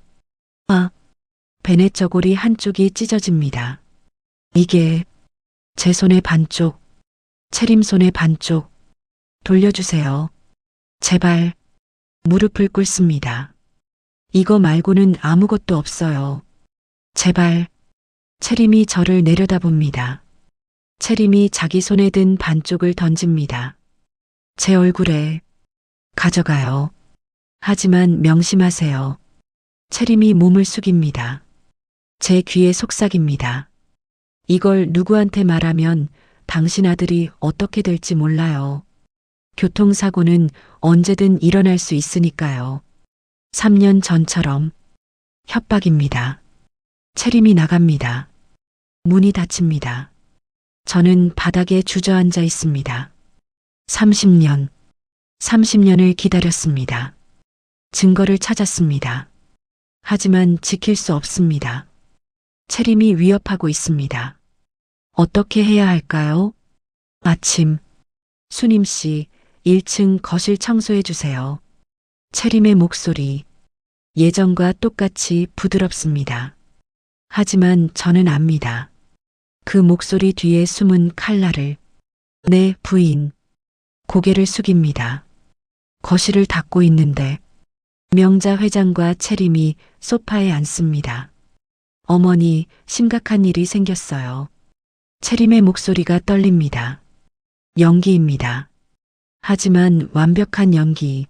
베넷 저고리 한쪽이 찢어집니다. 이게 제 손의 반쪽, 채림 손의 반쪽. 돌려주세요. 제발. 무릎을 꿇습니다. 이거 말고는 아무것도 없어요. 제발. 채림이 저를 내려다봅니다. 채림이 자기 손에 든 반쪽을 던집니다. 제 얼굴에 가져가요. 하지만 명심하세요. 채림이 몸을 숙입니다. 제 귀에 속삭입니다. 이걸 누구한테 말하면 당신 아들이 어떻게 될지 몰라요. 교통사고는 언제든 일어날 수 있으니까요. 3년 전처럼 협박입니다. 채림이 나갑니다. 문이 닫힙니다. 저는 바닥에 주저앉아 있습니다. 30년을 기다렸습니다. 증거를 찾았습니다. 하지만 지킬 수 없습니다. 채림이 위협하고 있습니다. 어떻게 해야 할까요? 아침. 수님 씨, 1층 거실 청소해 주세요. 채림의 목소리. 예전과 똑같이 부드럽습니다. 하지만 저는 압니다. 그 목소리 뒤에 숨은 칼날을. 내 부인. 고개를 숙입니다. 거실을 닦고 있는데 명자 회장과 채림이 소파에 앉습니다. 어머니, 심각한 일이 생겼어요. 채림의 목소리가 떨립니다. 연기입니다. 하지만 완벽한 연기.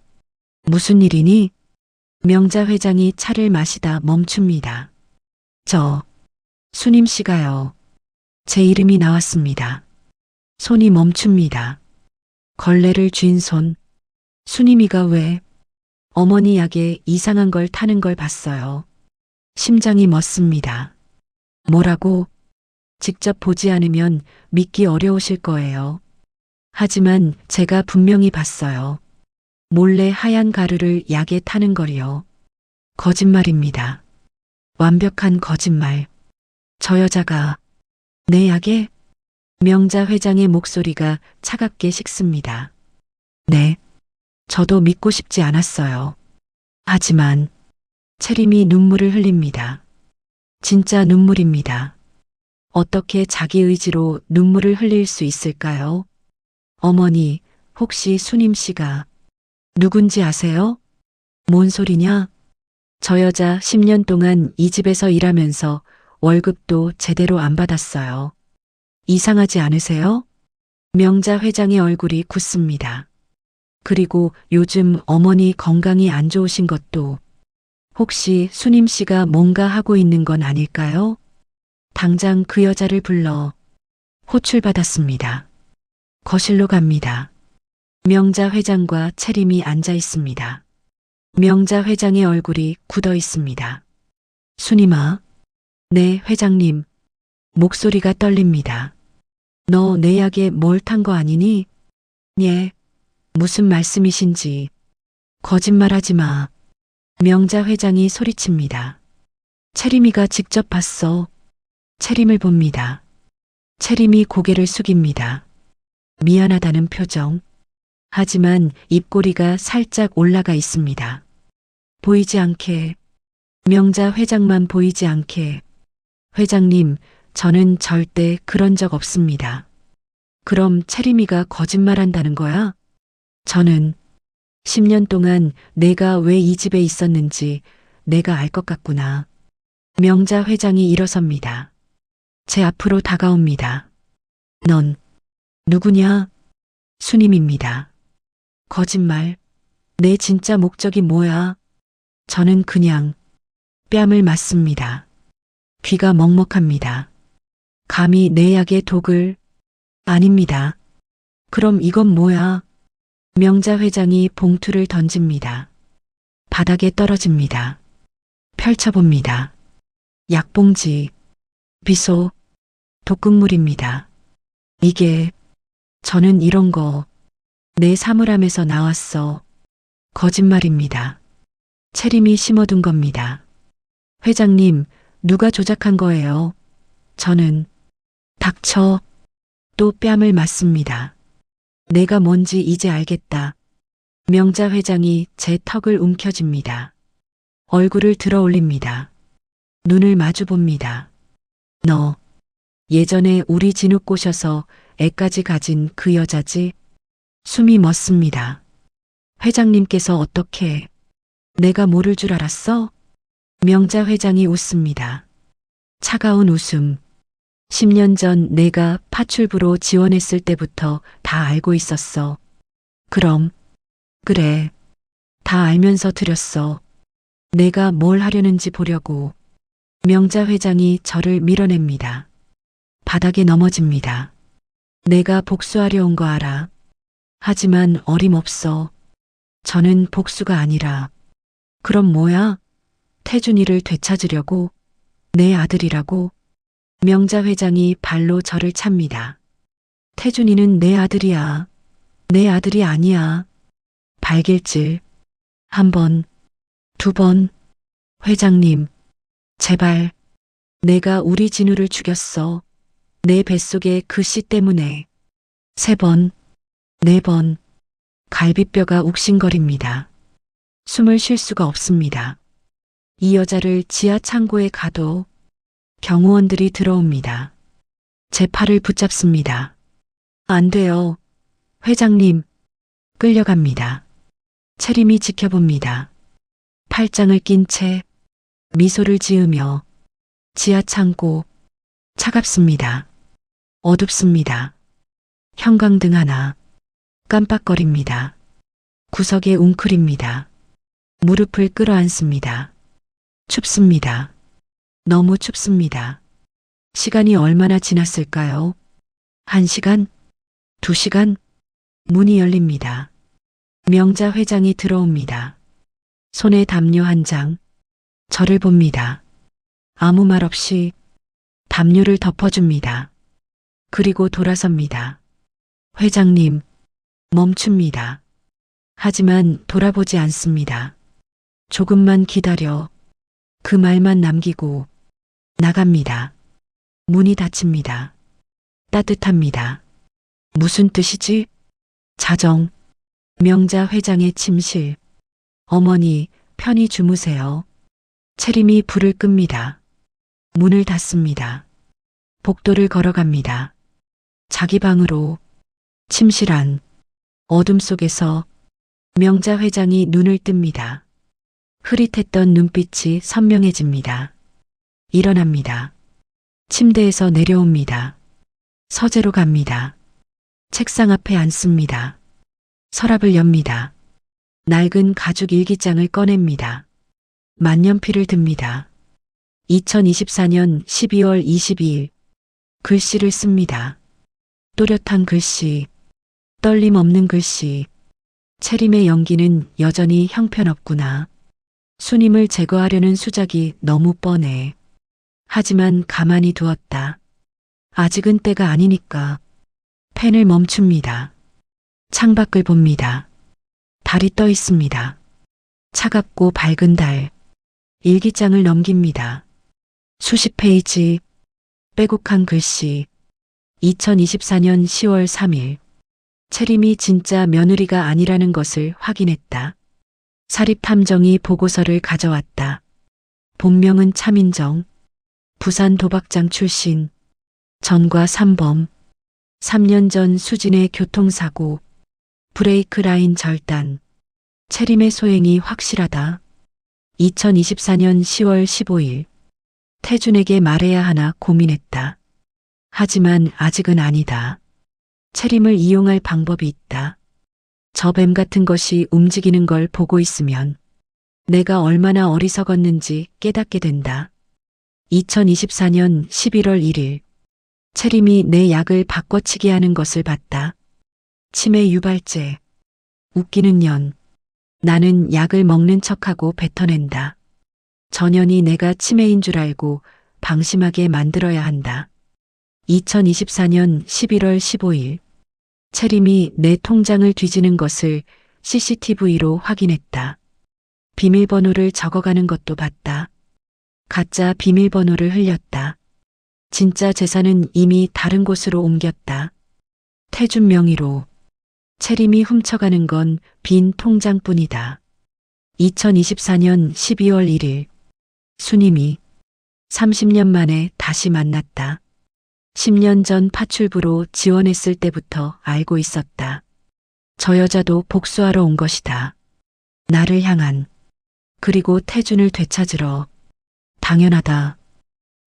무슨 일이니? 명자 회장이 차를 마시다 멈춥니다. 수님 씨가요. 제 이름이 나왔습니다. 손이 멈춥니다. 걸레를 쥔 손. 수님이가 왜? 어머니 약에 이상한 걸 타는 걸 봤어요. 심장이 멎습니다. 뭐라고? 직접 보지 않으면 믿기 어려우실 거예요. 하지만 제가 분명히 봤어요. 몰래 하얀 가루를 약에 타는 걸요. 거짓말입니다. 완벽한 거짓말. 저 여자가 내 약에? 명자 회장의 목소리가 차갑게 식습니다. 네. 저도 믿고 싶지 않았어요. 하지만 채림이 눈물을 흘립니다. 진짜 눈물입니다. 어떻게 자기 의지로 눈물을 흘릴 수 있을까요? 어머니, 혹시 수님 씨가 누군지 아세요? 뭔 소리냐? 저 여자 10년 동안 이 집에서 일하면서 월급도 제대로 안 받았어요. 이상하지 않으세요? 명자 회장의 얼굴이 굳습니다. 그리고 요즘 어머니 건강이 안 좋으신 것도 혹시 수님 씨가 뭔가 하고 있는 건 아닐까요? 당장 그 여자를 불러. 호출받았습니다. 거실로 갑니다. 명자 회장과 채림이 앉아 있습니다. 명자 회장의 얼굴이 굳어 있습니다. 수님아. 네, 회장님. 목소리가 떨립니다. 너 내 약에 뭘 탄 거 아니니? 예. 무슨 말씀이신지. 거짓말하지 마. 명자 회장이 소리칩니다. 채림이가 직접 봤어. 채림을 봅니다. 채림이 고개를 숙입니다. 미안하다는 표정. 하지만 입꼬리가 살짝 올라가 있습니다. 보이지 않게. 명자 회장만 보이지 않게. 회장님, 저는 절대 그런 적 없습니다. 그럼 채림이가 거짓말한다는 거야? 저는 10년 동안 내가 왜 이 집에 있었는지 내가 알 것 같구나. 명자 회장이 일어섭니다. 제 앞으로 다가옵니다. 넌 누구냐? 수님입니다. 거짓말. 내 진짜 목적이 뭐야? 저는 그냥 뺨을 맞습니다. 귀가 먹먹합니다. 감히 내 약의 독을? 아닙니다. 그럼 이건 뭐야? 명자 회장이 봉투를 던집니다. 바닥에 떨어집니다. 펼쳐봅니다. 약봉지, 비소, 독극물입니다. 이게, 저는 이런 거 내 사물함에서 나왔어. 거짓말입니다. 채림이 심어둔 겁니다. 회장님, 누가 조작한 거예요? 저는 닥쳐. 또 뺨을 맞습니다. 내가 뭔지 이제 알겠다. 명자 회장이 제 턱을 움켜쥡니다. 얼굴을 들어 올립니다. 눈을 마주 봅니다. 너, 예전에 우리 진욱 꼬셔서 애까지 가진 그 여자지? 숨이 멎습니다. 회장님께서 어떻게? 내가 모를 줄 알았어? 명자 회장이 웃습니다. 차가운 웃음. 10년 전 내가 파출부로 지원했을 때부터 다 알고 있었어. 그럼, 그래. 다 알면서 드렸어. 내가 뭘 하려는지 보려고. 명자 회장이 저를 밀어냅니다. 바닥에 넘어집니다. 내가 복수하려 온 거 알아. 하지만 어림없어. 저는 복수가 아니라. 그럼 뭐야? 태준이를 되찾으려고? 내 아들이라고? 명자 회장이 발로 저를 찹니다. 태준이는 내 아들이야. 내 아들이 아니야. 발길질. 한 번, 두 번. 회장님, 제발. 내가 우리 진우를 죽였어. 내 뱃속의 그 씨 때문에. 3번, 4번. 갈비뼈가 욱신거립니다. 숨을 쉴 수가 없습니다. 이 여자를 지하 창고에 가도 경호원들이 들어옵니다. 제 팔을 붙잡습니다. 안 돼요. 회장님. 끌려갑니다. 채림이 지켜봅니다. 팔짱을 낀 채 미소를 지으며. 지하 창고. 차갑습니다. 어둡습니다. 형광등 하나. 깜빡거립니다. 구석에 웅크립니다. 무릎을 끌어안습니다. 춥습니다. 너무 춥습니다. 시간이 얼마나 지났을까요? 1시간? 2시간? 문이 열립니다. 명자 회장이 들어옵니다. 손에 담요 한 장. 저를 봅니다. 아무 말 없이 담요를 덮어줍니다. 그리고 돌아섭니다. 회장님, 멈춥니다. 하지만 돌아보지 않습니다. 조금만 기다려. 그 말만 남기고 나갑니다. 문이 닫힙니다. 따뜻합니다. 무슨 뜻이지? 자정. 명자 회장의 침실. 어머니, 편히 주무세요. 채림이 불을 끕니다. 문을 닫습니다. 복도를 걸어갑니다. 자기 방으로. 침실 안. 어둠 속에서 명자 회장이 눈을 뜹니다. 흐릿했던 눈빛이 선명해집니다. 일어납니다. 침대에서 내려옵니다. 서재로 갑니다. 책상 앞에 앉습니다. 서랍을 엽니다. 낡은 가죽 일기장을 꺼냅니다. 만년필을 듭니다. 2024년 12월 22일. 글씨를 씁니다. 또렷한 글씨. 떨림 없는 글씨. 채림의 연기는 여전히 형편없구나. 순임을 제거하려는 수작이 너무 뻔해. 하지만 가만히 두었다. 아직은 때가 아니니까. 펜을 멈춥니다. 창밖을 봅니다. 달이 떠 있습니다. 차갑고 밝은 달. 일기장을 넘깁니다. 수십 페이지. 빼곡한 글씨. 2024년 10월 3일. 채림이 진짜 며느리가 아니라는 것을 확인했다. 사립탐정이 보고서를 가져왔다. 본명은 차민정. 부산 도박장 출신. 전과 3범. 3년 전 수진의 교통사고. 브레이크 라인 절단. 채림의 소행이 확실하다. 2024년 10월 15일. 태준에게 말해야 하나 고민했다. 하지만 아직은 아니다. 채림을 이용할 방법이 있다. 저 뱀 같은 것이 움직이는 걸 보고 있으면 내가 얼마나 어리석었는지 깨닫게 된다. 2024년 11월 1일. 채림이 내 약을 바꿔치기 하는 것을 봤다. 치매 유발제. 웃기는 년. 나는 약을 먹는 척하고 뱉어낸다. 전현이 내가 치매인 줄 알고 방심하게 만들어야 한다. 2024년 11월 15일. 채림이 내 통장을 뒤지는 것을 CCTV로 확인했다. 비밀번호를 적어가는 것도 봤다. 가짜 비밀번호를 흘렸다. 진짜 재산은 이미 다른 곳으로 옮겼다. 태준 명의로. 채림이 훔쳐가는 건 빈 통장뿐이다. 2024년 12월 1일. 순임이 30년 만에 다시 만났다. 10년 전 파출부로 지원했을 때부터 알고 있었다. 저 여자도 복수하러 온 것이다. 나를 향한. 그리고 태준을 되찾으러. 당연하다.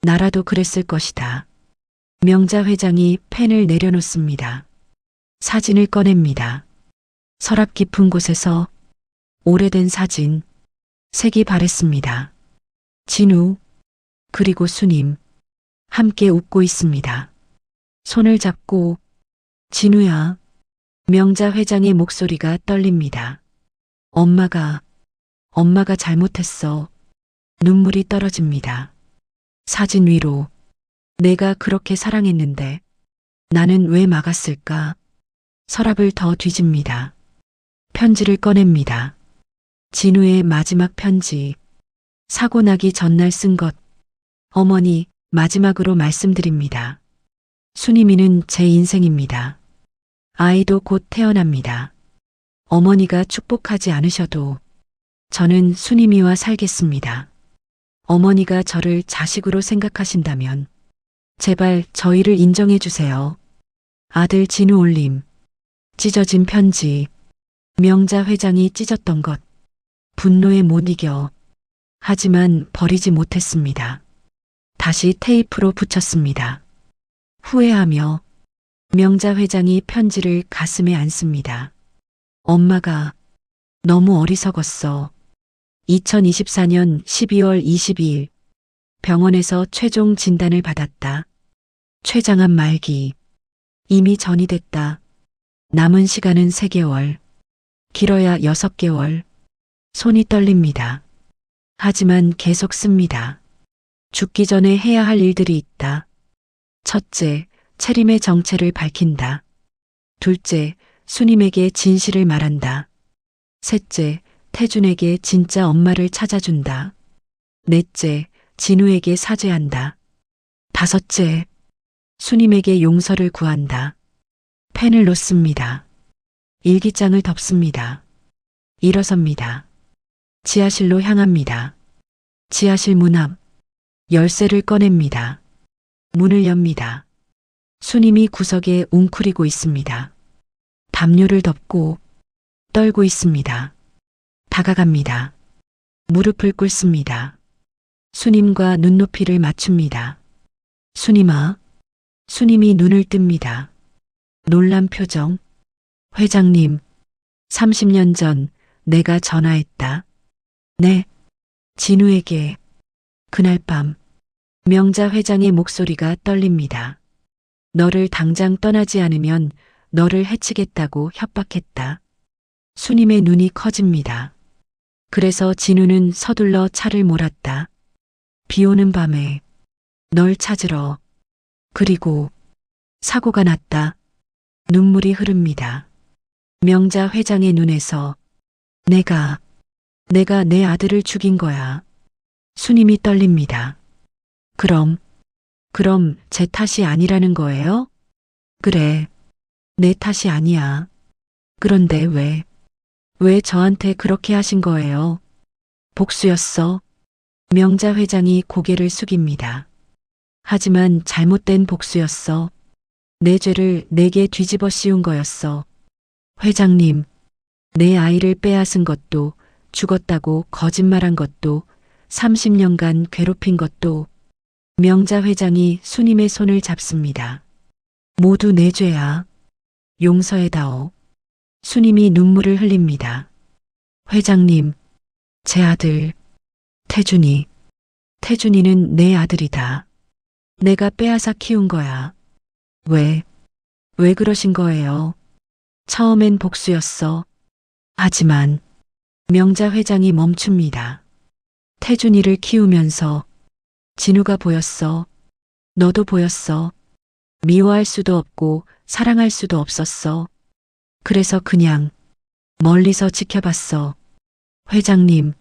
나라도 그랬을 것이다. 명자 회장이 펜을 내려놓습니다. 사진을 꺼냅니다. 서랍 깊은 곳에서 오래된 사진, 색이 바랬습니다. 진우, 그리고 수님, 함께 웃고 있습니다. 손을 잡고, 진우야. 명자 회장의 목소리가 떨립니다. 엄마가 잘못했어. 눈물이 떨어집니다. 사진 위로, 내가 그렇게 사랑했는데, 나는 왜 막았을까? 서랍을 더 뒤집니다. 편지를 꺼냅니다. 진우의 마지막 편지. 사고 나기 전날 쓴 것. 어머니, 마지막으로 말씀드립니다. 수님이는 제 인생입니다. 아이도 곧 태어납니다. 어머니가 축복하지 않으셔도 저는 수님이와 살겠습니다. 어머니가 저를 자식으로 생각하신다면 제발 저희를 인정해 주세요. 아들 진우 올림. 찢어진 편지. 명자 회장이 찢었던 것. 분노에 못 이겨. 하지만 버리지 못했습니다. 다시 테이프로 붙였습니다. 후회하며 명자 회장이 편지를 가슴에 안습니다. 엄마가 너무 어리석었어. 2024년 12월 22일 병원에서 최종 진단을 받았다. 췌장암 말기. 이미 전이됐다. 남은 시간은 3개월. 길어야 6개월. 손이 떨립니다. 하지만 계속 씁니다. 죽기 전에 해야 할 일들이 있다. 첫째, 채림의 정체를 밝힌다. 둘째, 수님에게 진실을 말한다. 셋째, 태준에게 진짜 엄마를 찾아준다. 넷째, 진우에게 사죄한다. 다섯째, 수님에게 용서를 구한다. 펜을 놓습니다. 일기장을 덮습니다. 일어섭니다. 지하실로 향합니다. 지하실 문 앞. 열쇠를 꺼냅니다. 문을 엽니다. 수님이 구석에 웅크리고 있습니다. 담요를 덮고 떨고 있습니다. 다가갑니다. 무릎을 꿇습니다. 수님과 눈높이를 맞춥니다. 수님아. 수님이 눈을 뜹니다. 놀란 표정. 회장님, 30년 전 내가 전화했다. 네. 진우에게. 그날 밤 명자 회장의 목소리가 떨립니다. 너를 당장 떠나지 않으면 너를 해치겠다고 협박했다. 수님의 눈이 커집니다. 그래서 진우는 서둘러 차를 몰았다. 비 오는 밤에 널 찾으러. 그리고 사고가 났다. 눈물이 흐릅니다. 명자 회장의 눈에서 내가 내 아들을 죽인 거야. 수님이 떨립니다. 그럼 제 탓이 아니라는 거예요? 그래, 내 탓이 아니야. 그런데 왜 저한테 그렇게 하신 거예요? 복수였어. 명자 회장이 고개를 숙입니다. 하지만 잘못된 복수였어. 내 죄를 내게 뒤집어 씌운 거였어. 회장님, 내 아이를 빼앗은 것도, 죽었다고 거짓말한 것도, 30년간 괴롭힌 것도. 명자 회장이 수님의 손을 잡습니다. 모두 내 죄야. 용서해다오. 수님이 눈물을 흘립니다. 회장님, 제 아들, 태준이는 내 아들이다. 내가 빼앗아 키운 거야. 왜 그러신 거예요? 처음엔 복수였어. 하지만 명자 회장이 멈춥니다. 태준이를 키우면서 진우가 보였어. 너도 보였어. 미워할 수도 없고 사랑할 수도 없었어. 그래서 그냥 멀리서 지켜봤어. 회장님,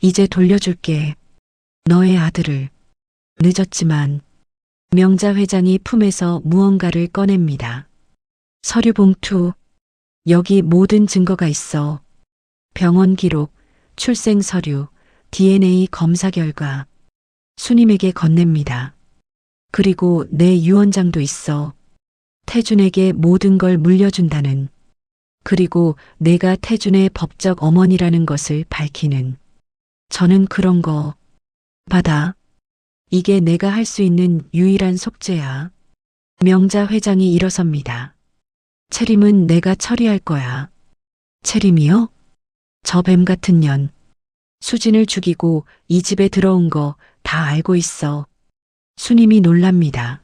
이제 돌려줄게. 너의 아들을. 늦었지만 명자 회장이 품에서 무언가를 꺼냅니다. 서류 봉투. 여기 모든 증거가 있어. 병원 기록, 출생 서류, DNA 검사 결과. 수님에게 건넵니다. 그리고 내 유언장도 있어. 태준에게 모든 걸 물려준다는. 그리고 내가 태준의 법적 어머니라는 것을 밝히는. 저는 그런 거 받아. 이게 내가 할 수 있는 유일한 속죄야. 명자 회장이 일어섭니다. 채림은 내가 처리할 거야. 채림이요? 저 뱀 같은 년. 수진을 죽이고 이 집에 들어온 거 다 알고 있어. 수님이 놀랍니다.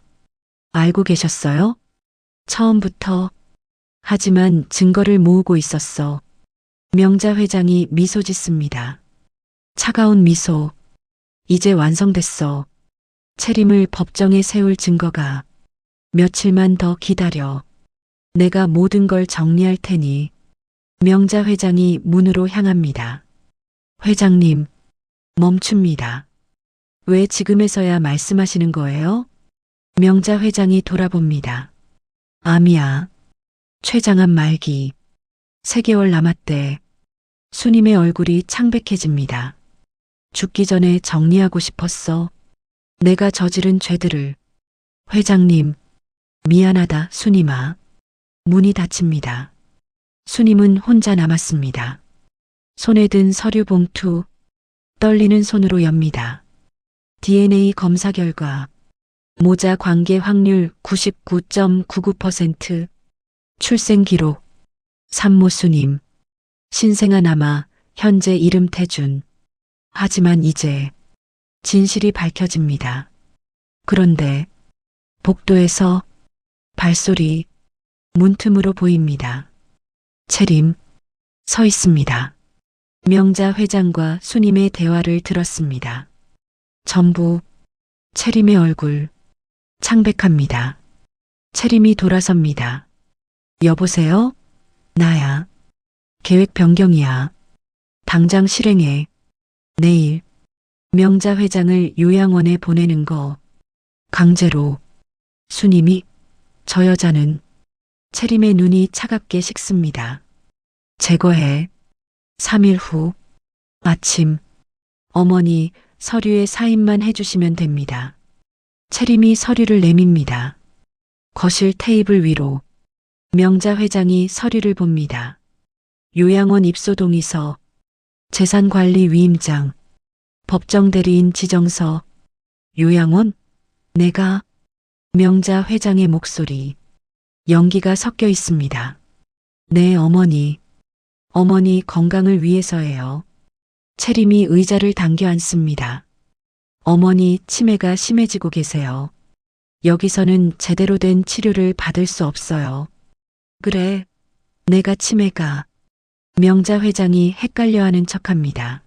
알고 계셨어요? 처음부터. 하지만 증거를 모으고 있었어. 명자 회장이 미소 짓습니다. 차가운 미소. 이제 완성됐어. 채림을 법정에 세울 증거가. 며칠만 더 기다려. 내가 모든 걸 정리할 테니. 명자 회장이 문으로 향합니다. 회장님, 멈춥니다. 왜 지금에서야 말씀하시는 거예요? 명자 회장이 돌아봅니다. 암이야. 췌장암 말기. 3개월 남았대. 수님의 얼굴이 창백해집니다. 죽기 전에 정리하고 싶었어. 내가 저지른 죄들을. 회장님, 미안하다, 수님아. 문이 닫힙니다. 수님은 혼자 남았습니다. 손에 든 서류 봉투, 떨리는 손으로 엽니다. DNA 검사 결과, 모자 관계 확률 99.99%, 출생 기록, 산모 수님, 신생아 남아, 현재 이름 태준. 하지만 이제 진실이 밝혀집니다. 그런데 복도에서 발소리, 문틈으로 보입니다. 채림, 서 있습니다. 명자 회장과 수님의 대화를 들었습니다. 전부 채림의 얼굴, 창백합니다. 채림이 돌아섭니다. 여보세요? 나야. 계획 변경이야. 당장 실행해. 내일. 명자 회장을 요양원에 보내는 거. 강제로. 수님이, 저 여자는. 채림의 눈이 차갑게 식습니다. 제거해. 3일 후. 아침. 어머니, 서류에 사인만 해주시면 됩니다. 채림이 서류를 내밉니다. 거실 테이블 위로. 명자 회장이 서류를 봅니다. 요양원 입소 동의서, 재산관리 위임장, 법정 대리인 지정서, 요양원? 내가? 명자 회장의 목소리. 연기가 섞여 있습니다. 네, 어머니. 어머니 건강을 위해서예요. 채림이 의자를 당겨 앉습니다. 어머니 치매가 심해지고 계세요. 여기서는 제대로 된 치료를 받을 수 없어요. 그래, 내가 치매가. 명자 회장이 헷갈려하는 척합니다.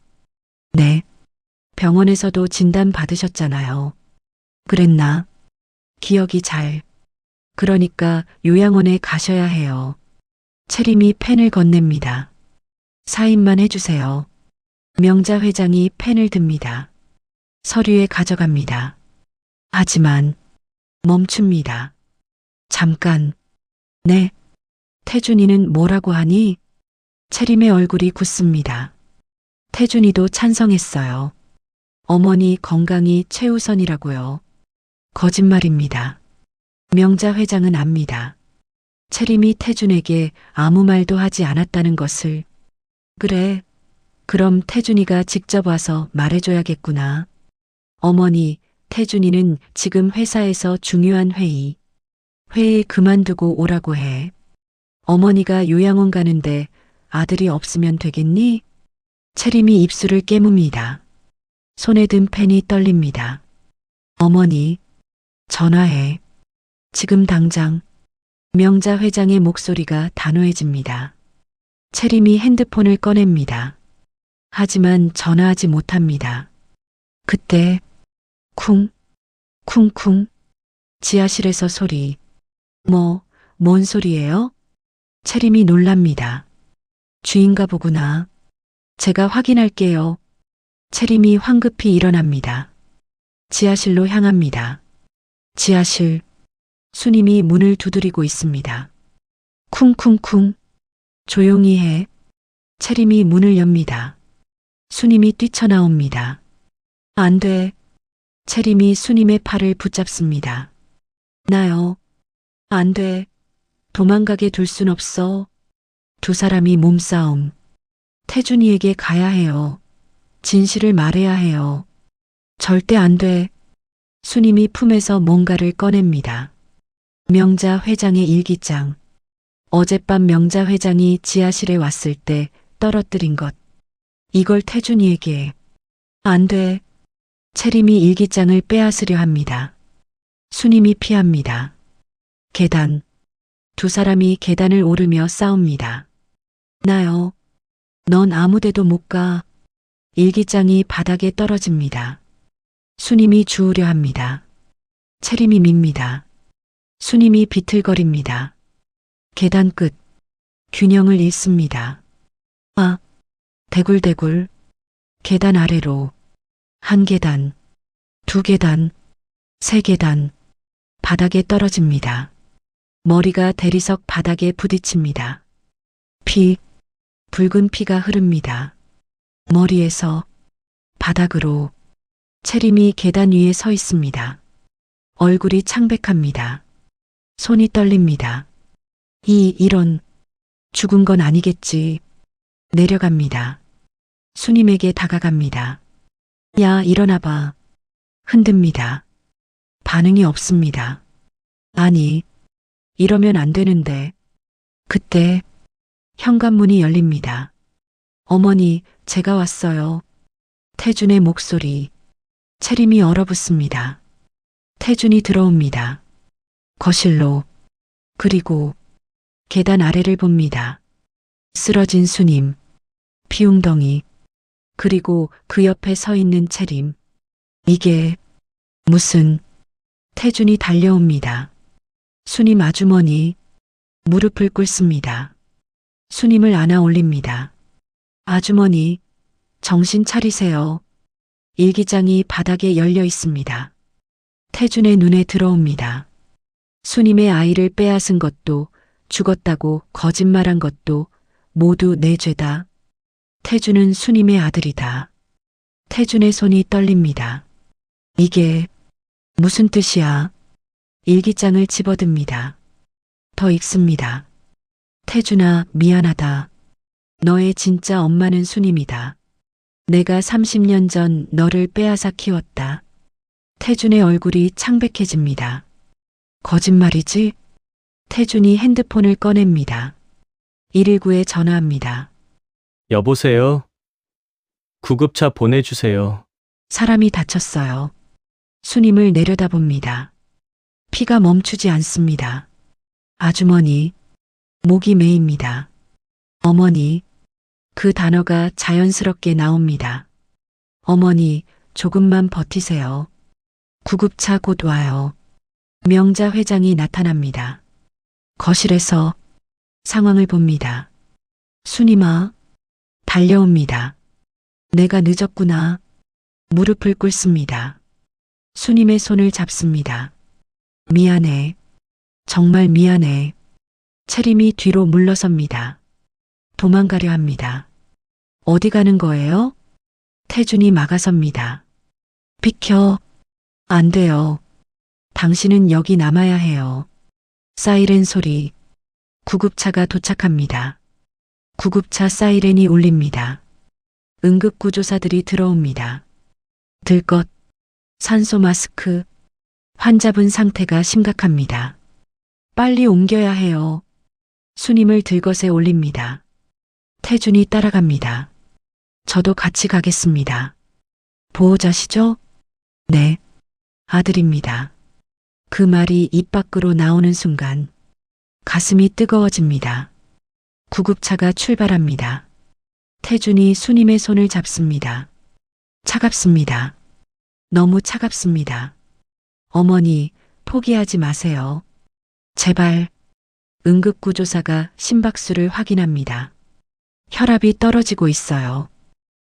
네, 병원에서도 진단 받으셨잖아요. 그랬나? 기억이 잘. 그러니까 요양원에 가셔야 해요. 채림이 펜을 건넵니다. 사인만 해주세요. 명자 회장이 펜을 듭니다. 서류에 가져갑니다. 하지만 멈춥니다. 잠깐. 네. 태준이는 뭐라고 하니? 채림의 얼굴이 굳습니다. 태준이도 찬성했어요. 어머니 건강이 최우선이라고요. 거짓말입니다. 명자 회장은 압니다. 채림이 태준에게 아무 말도 하지 않았다는 것을. 그래, 그럼 태준이가 직접 와서 말해줘야겠구나. 어머니, 태준이는 지금 회사에서 중요한 회의 그만두고 오라고 해. 어머니가 요양원 가는데 아들이 없으면 되겠니? 채림이 입술을 깨뭅니다. 손에 든 펜이 떨립니다. 어머니, 전화해. 지금 당장. 명자 회장의 목소리가 단호해집니다. 채림이 핸드폰을 꺼냅니다. 하지만 전화하지 못합니다. 그때 쿵, 쿵쿵. 지하실에서 소리. 뭔 소리예요? 채림이 놀랍니다. 쥐인가 보구나. 제가 확인할게요. 채림이 황급히 일어납니다. 지하실로 향합니다. 지하실. 수님이 문을 두드리고 있습니다. 쿵쿵쿵. 조용히 해. 채림이 문을 엽니다. 수님이 뛰쳐나옵니다. 안 돼. 채림이 수님의 팔을 붙잡습니다. 나요. 안 돼. 도망가게 둘 순 없어. 두 사람이 몸싸움. 태준이에게 가야 해요. 진실을 말해야 해요. 절대 안 돼. 수님이 품에서 뭔가를 꺼냅니다. 명자 회장의 일기장. 어젯밤 명자 회장이 지하실에 왔을 때 떨어뜨린 것. 이걸 태준이에게. 안 돼. 채림이 일기장을 빼앗으려 합니다. 수님이 피합니다. 계단. 두 사람이 계단을 오르며 싸웁니다. 나요. 넌 아무데도 못 가. 일기장이 바닥에 떨어집니다. 수님이 주우려 합니다. 채림이 밉니다. 수님이 비틀거립니다. 계단 끝. 균형을 잃습니다. 아, 대굴대굴. 계단 아래로. 한 계단, 두 계단, 세 계단. 바닥에 떨어집니다. 머리가 대리석 바닥에 부딪힙니다. 피, 붉은 피가 흐릅니다. 머리에서 바닥으로. 채림이 계단 위에 서 있습니다. 얼굴이 창백합니다. 손이 떨립니다. 이런, 죽은 건 아니겠지. 내려갑니다. 수님에게 다가갑니다. 야, 일어나봐. 흔듭니다. 반응이 없습니다. 아니, 이러면 안 되는데. 그때 현관문이 열립니다. 어머니, 제가 왔어요. 태준의 목소리. 채림이 얼어붙습니다. 태준이 들어옵니다. 거실로. 그리고 계단 아래를 봅니다. 쓰러진 수님. 피웅덩이. 그리고 그 옆에 서 있는 채림. 이게 무슨. 태준이 달려옵니다. 수님 아주머니. 무릎을 꿇습니다. 수님을 안아 올립니다. 아주머니, 정신 차리세요. 일기장이 바닥에 열려 있습니다. 태준의 눈에 들어옵니다. 수님의 아이를 빼앗은 것도, 죽었다고 거짓말한 것도 모두 내 죄다. 태준은 수님의 아들이다. 태준의 손이 떨립니다. 이게 무슨 뜻이야? 일기장을 집어듭니다. 더 읽습니다. 태준아, 미안하다. 너의 진짜 엄마는 수님이다. 내가 30년 전 너를 빼앗아 키웠다. 태준의 얼굴이 창백해집니다. 거짓말이지? 태준이 핸드폰을 꺼냅니다. 119에 전화합니다. 여보세요? 구급차 보내주세요. 사람이 다쳤어요. 수님을 내려다봅니다. 피가 멈추지 않습니다. 아주머니, 목이 메입니다. 어머니, 그 단어가 자연스럽게 나옵니다. 어머니, 조금만 버티세요. 구급차 곧 와요. 명자 회장이 나타납니다. 거실에서 상황을 봅니다. 수님아, 달려옵니다. 내가 늦었구나. 무릎을 꿇습니다. 수님의 손을 잡습니다. 미안해. 정말 미안해. 채림이 뒤로 물러섭니다. 도망가려 합니다. 어디 가는 거예요? 태준이 막아섭니다. 비켜. 안 돼요. 당신은 여기 남아야 해요. 사이렌 소리. 구급차가 도착합니다. 구급차 사이렌이 울립니다. 응급구조사들이 들어옵니다. 들것, 산소 마스크. 환자분 상태가 심각합니다. 빨리 옮겨야 해요. 수님을 들것에 올립니다. 태준이 따라갑니다. 저도 같이 가겠습니다. 보호자시죠? 네, 아들입니다. 그 말이 입 밖으로 나오는 순간 가슴이 뜨거워집니다. 구급차가 출발합니다. 태준이 수님의 손을 잡습니다. 차갑습니다. 너무 차갑습니다. 어머니, 포기하지 마세요. 제발. 응급구조사가 심박수를 확인합니다. 혈압이 떨어지고 있어요.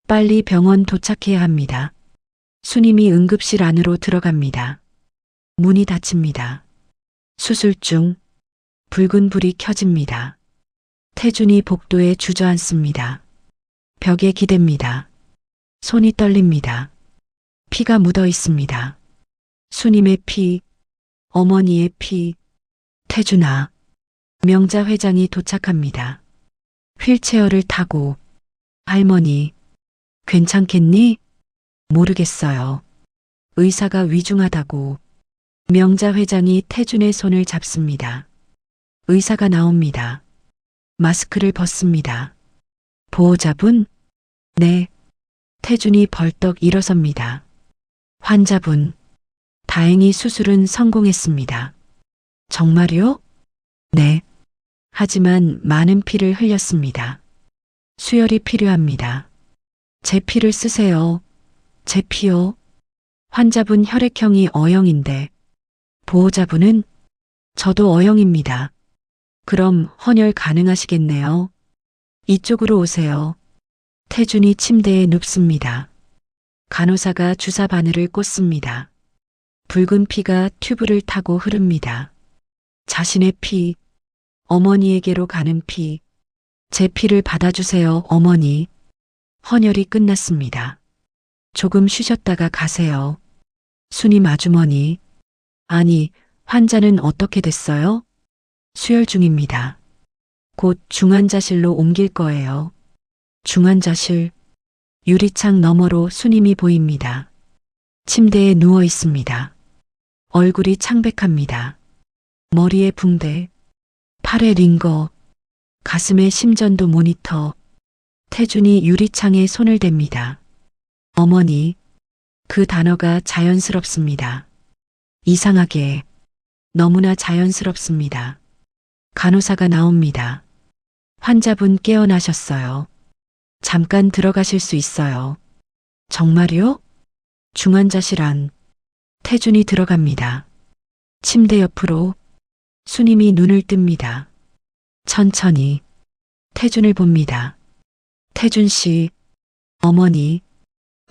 빨리 병원 도착해야 합니다. 수님이 응급실 안으로 들어갑니다. 문이 닫힙니다. 수술 중. 붉은 불이 켜집니다. 태준이 복도에 주저앉습니다. 벽에 기댑니다. 손이 떨립니다. 피가 묻어 있습니다. 수님의 피, 어머니의 피. 태준아. 명자 회장이 도착합니다. 휠체어를 타고. 할머니. 괜찮겠니? 모르겠어요. 의사가 위중하다고. 명자 회장이 태준의 손을 잡습니다. 의사가 나옵니다. 마스크를 벗습니다. 보호자분? 네. 태준이 벌떡 일어섭니다. 환자분. 다행히 수술은 성공했습니다. 정말요? 네. 하지만 많은 피를 흘렸습니다. 수혈이 필요합니다. 제 피를 쓰세요. 제 피요. 환자분 혈액형이 O형인데 보호자분은 저도 O형입니다. 그럼 헌혈 가능하시겠네요. 이쪽으로 오세요. 태준이 침대에 눕습니다. 간호사가 주사 바늘을 꽂습니다. 붉은 피가 튜브를 타고 흐릅니다. 자신의 피, 어머니에게로 가는 피, 제 피를 받아주세요, 어머니. 헌혈이 끝났습니다. 조금 쉬셨다가 가세요. 순임 아주머니. 아니, 환자는 어떻게 됐어요? 수혈 중입니다. 곧 중환자실로 옮길 거예요. 중환자실. 유리창 너머로 순임이 보입니다. 침대에 누워 있습니다. 얼굴이 창백합니다. 머리에 붕대, 팔에 링거, 가슴에 심전도 모니터. 태준이 유리창에 손을 댑니다. 어머니. 그 단어가 자연스럽습니다. 이상하게 너무나 자연스럽습니다. 간호사가 나옵니다. 환자분 깨어나셨어요. 잠깐 들어가실 수 있어요. 정말요? 중환자실 안. 태준이 들어갑니다. 침대 옆으로. 순임이 눈을 뜹니다. 천천히 태준을 봅니다. 태준 씨, 어머니.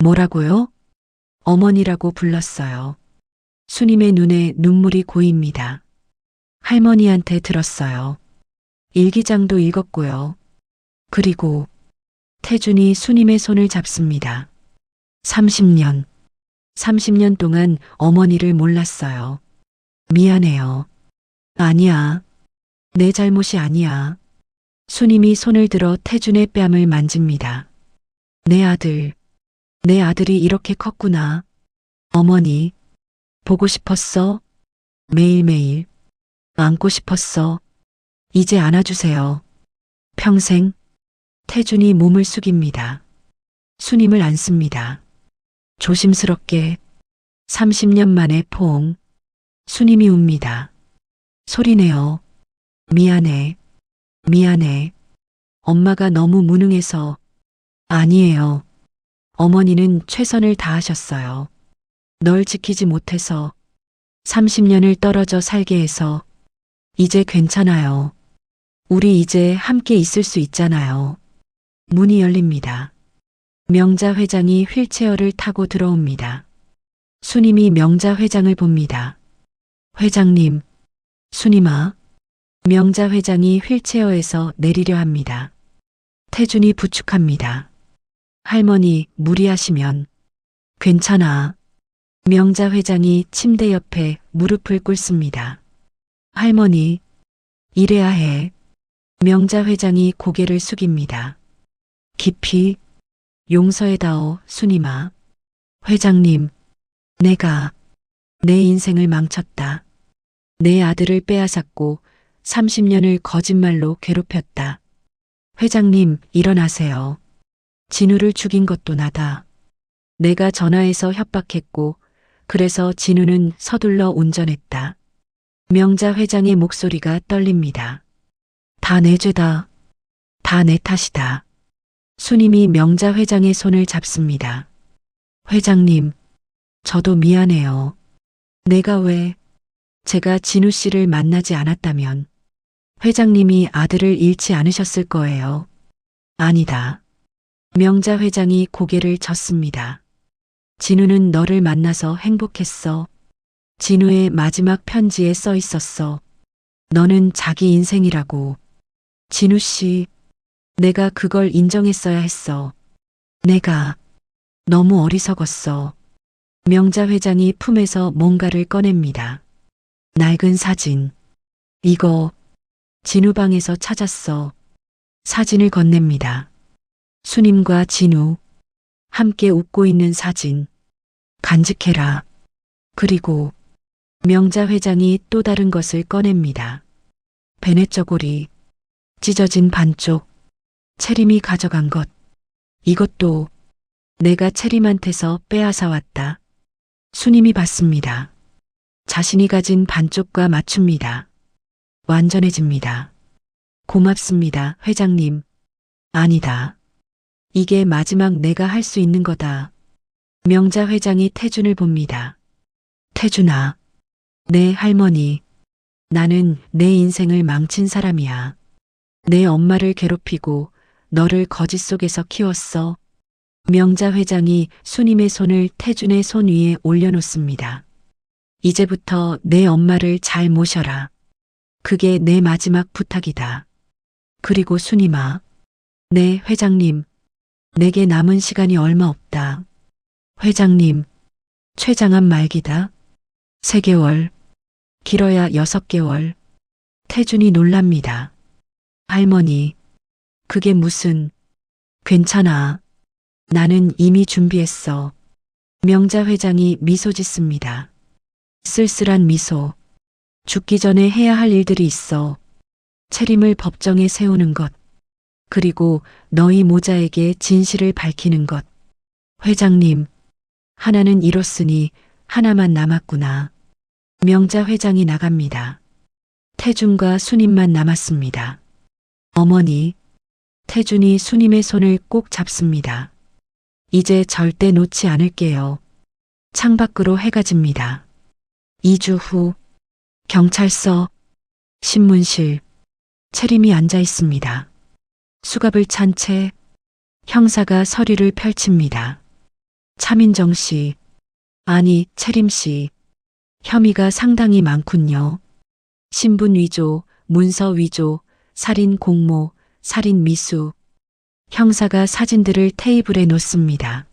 뭐라고요? 어머니라고 불렀어요. 순임의 눈에 눈물이 고입니다. 할머니한테 들었어요. 일기장도 읽었고요. 그리고 태준이 순임의 손을 잡습니다. 30년 동안 어머니를 몰랐어요. 미안해요. 아니야. 내 잘못이 아니야. 순임이 손을 들어 태준의 뺨을 만집니다. 내 아들이 이렇게 컸구나. 어머니, 보고 싶었어. 매일매일. 안고 싶었어. 이제 안아주세요. 평생. 태준이 몸을 숙입니다. 순임을 안습니다. 조심스럽게. 30년 만에 포옹. 순임이 웁니다. 소리내요. 미안해. 미안해. 엄마가 너무 무능해서. 아니에요. 어머니는 최선을 다하셨어요. 널 지키지 못해서. 30년을 떨어져 살게 해서. 이제 괜찮아요. 우리 이제 함께 있을 수 있잖아요. 문이 열립니다. 명자 회장이 휠체어를 타고 들어옵니다. 순임이 명자 회장을 봅니다. 회장님. 순임아. 명자 회장이 휠체어에서 내리려 합니다. 태준이 부축합니다. 할머니, 무리하시면. 괜찮아. 명자 회장이 침대 옆에 무릎을 꿇습니다. 할머니, 이래야 해. 명자 회장이 고개를 숙입니다. 깊이. 용서해다오, 순임아. 회장님, 내가 내 인생을 망쳤다. 내 아들을 빼앗았고 30년을 거짓말로 괴롭혔다. 회장님, 일어나세요. 진우를 죽인 것도 나다. 내가 전화해서 협박했고 그래서 진우는 서둘러 운전했다. 명자 회장의 목소리가 떨립니다. 다 내 죄다. 다 내 탓이다. 순임이 명자 회장의 손을 잡습니다. 회장님, 저도 미안해요. 내가 왜 제가 진우 씨를 만나지 않았다면 회장님이 아들을 잃지 않으셨을 거예요. 아니다. 명자 회장이 고개를 젓습니다. 진우는 너를 만나서 행복했어. 진우의 마지막 편지에 써 있었어. 너는 자기 인생이라고. 진우 씨, 내가 그걸 인정했어야 했어. 내가 너무 어리석었어. 명자 회장이 품에서 뭔가를 꺼냅니다. 낡은 사진. 이거 진우 방에서 찾았어. 사진을 건넵니다. 순임과 진우. 함께 웃고 있는 사진. 간직해라. 그리고 명자 회장이 또 다른 것을 꺼냅니다. 베넷 저고리, 찢어진 반쪽, 채림이 가져간 것. 이것도 내가 채림한테서 빼앗아 왔다. 수님이 받습니다. 자신이 가진 반쪽과 맞춥니다. 완전해집니다. 고맙습니다, 회장님. 아니다. 이게 마지막 내가 할 수 있는 거다. 명자 회장이 태준을 봅니다. 태준아, 내 할머니. 나는 내 인생을 망친 사람이야. 내 엄마를 괴롭히고 너를 거짓 속에서 키웠어. 명자 회장이 수님의 손을 태준의 손 위에 올려놓습니다. 이제부터 내 엄마를 잘 모셔라. 그게 내 마지막 부탁이다. 그리고 수님아, 네, 회장님. 내게 남은 시간이 얼마 없다. 회장님, 최장암 말기다. 3개월, 길어야 6개월. 태준이 놀랍니다. 할머니, 그게 무슨... 괜찮아. 나는 이미 준비했어. 명자 회장이 미소 짓습니다. 쓸쓸한 미소. 죽기 전에 해야 할 일들이 있어. 채림을 법정에 세우는 것. 그리고 너희 모자에게 진실을 밝히는 것. 회장님, 하나는 이뤘으니 하나만 남았구나. 명자 회장이 나갑니다. 태준과 수님만 남았습니다. 어머니, 태준이 수님의 손을 꼭 잡습니다. 이제 절대 놓지 않을게요. 창밖으로 해가 집니다. 2주 후, 경찰서, 신문실, 채림이 앉아 있습니다. 수갑을 찬 채 형사가 서류를 펼칩니다. 차민정 씨, 아니 채림 씨, 혐의가 상당히 많군요. 신분 위조, 문서 위조, 살인 공모, 살인 미수. 형사가 사진들을 테이블에 놓습니다.